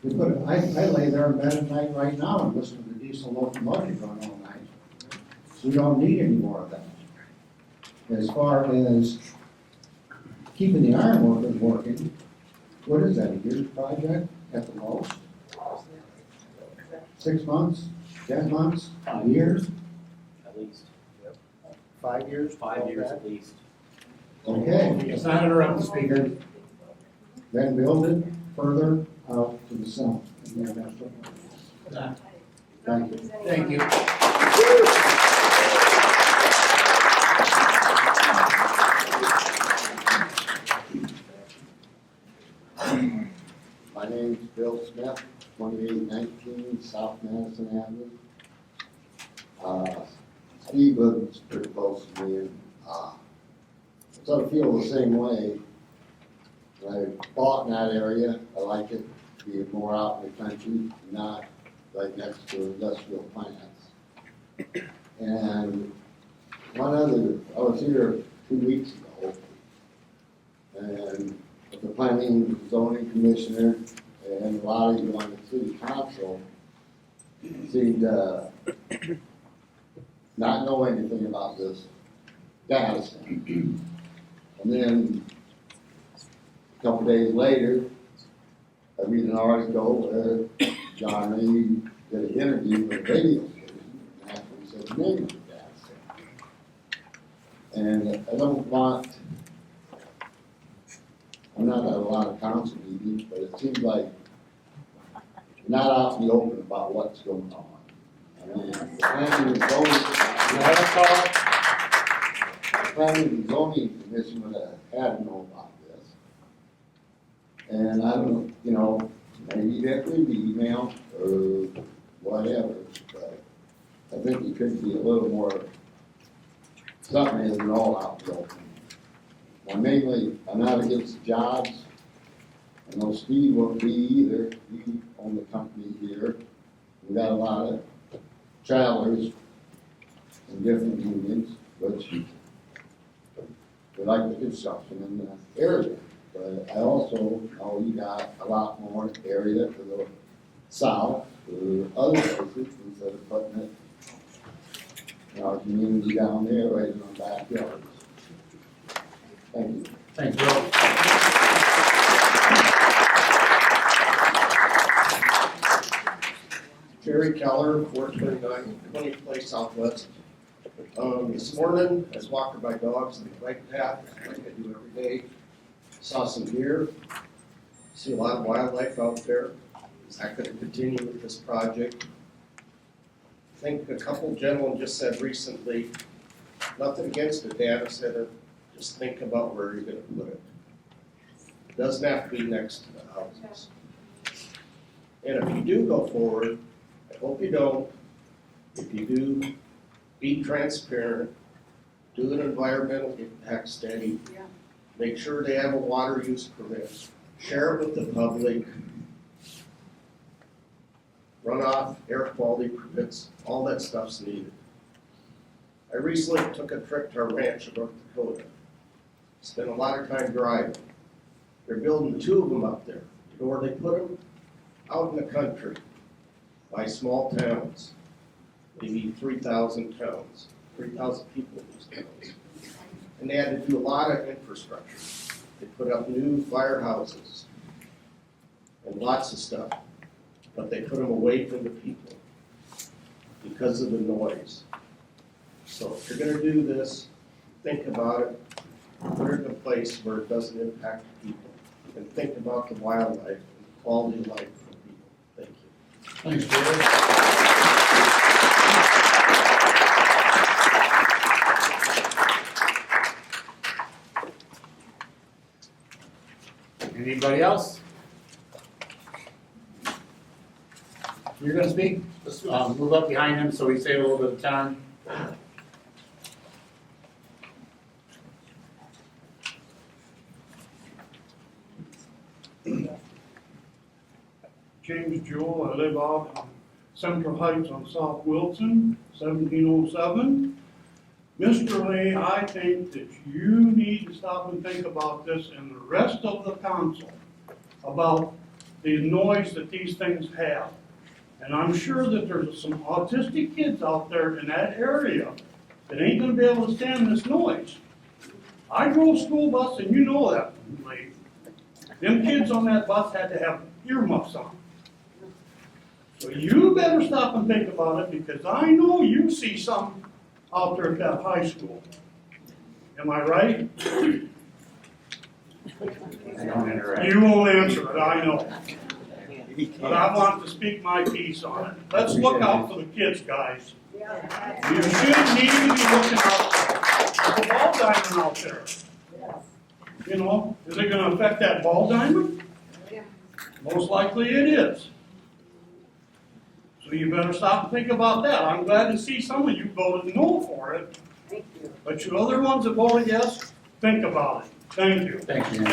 there. I lay there in bed at night right now and listen to the diesel locomotive run all night. We don't need any more of that. As far as keeping the iron workers working, what is that, a year's project at the most? 6 months, 10 months, a year? At least. 5 years? 5 years at least. Okay. Let's not interrupt the speaker. Then build it further out to the south. And then that's what- Thank you. Thank you. My name's Bill Smith, 2819 South Madison Avenue. Steve lives pretty close to me, and sort of feel the same way. When I bought in that area, I like it to be more out in the country, not right next to industrial plants. And I was here 2 weeks ago, and the the planning and zoning commissioner and a lot of you on the city council seem to not know anything about this data center. And then a couple days later, I read an article where John Reed did an interview with a radio station and actually said the name of the data center. And I don't want, I'm not at a lot of council meetings, but it seems like you're not out in the open about what's going on. I mean, the planning and zoning, the planning and zoning commission would have had to know about this. And I don't, you know, maybe that could be email or whatever, but I think it could be a little more, something isn't all out in the open. Now mainly, I'm not against jobs. I know Steve won't be either. We own the company here. We got a lot of travelers in different unions, which we like the construction in the area. But I also know you got a lot more area to the south or other places instead of putting it in our community down there right in our backyards. Thank you. Thanks, Bill. Jerry Keller, 429 20th Place Southwest. This morning, I was walking my dogs on the bike path, like I do every day. Saw some deer, see a lot of wildlife out there. Is that going to continue with this project? I think a couple gentlemen just said recently, nothing against the data center, just think about where you're going to put it. It doesn't have to be next to the houses. And if you do go forward, I hope you don't. If you do, be transparent, do an environmental impact study, make sure they have a water use permit, share it with the public, runoff, air quality permits, all that stuff's needed. I recently took a trip to our ranch in North Dakota. Spent a lot of time driving. They're building 2 of them up there. You know where they put them? Out in the country, by small towns, maybe 3,000 towns, 3,000 people in these towns. And they had to do a lot of infrastructure. They put up new firehouses and lots of stuff, but they put them away from the people because of the noise. So if you're gonna do this, think about it, put it in a place where it doesn't impact the people, and think about the wildlife and the quality of life for the people. Thank you. Thanks, Jerry. Anybody else? You're gonna speak? Let's move up behind him so we save a little bit of time. James Jewell, I live out on Central Heights on South Wilson, 1707. Mr. Lee, I think that you need to stop and think about this and the rest of the council about the noise that these things have. And I'm sure that there's some autistic kids out there in that area that ain't gonna be able to stand this noise. I drove a school bus and you know that, Lee. Them kids on that bus had to have earmuffs on. So you better stop and think about it because I know you see some out there at that high school. Am I right? You won't answer it, I know. But I want to speak my piece on it. Let's look out for the kids, guys. You shouldn't need to be looking out for the ball diamond out there. You know, is it going to affect that ball diamond? Most likely it is. So you better stop and think about that. I'm glad to see some of you voted no for it. But you other ones that voted yes, think about it. Thank you. Thank you.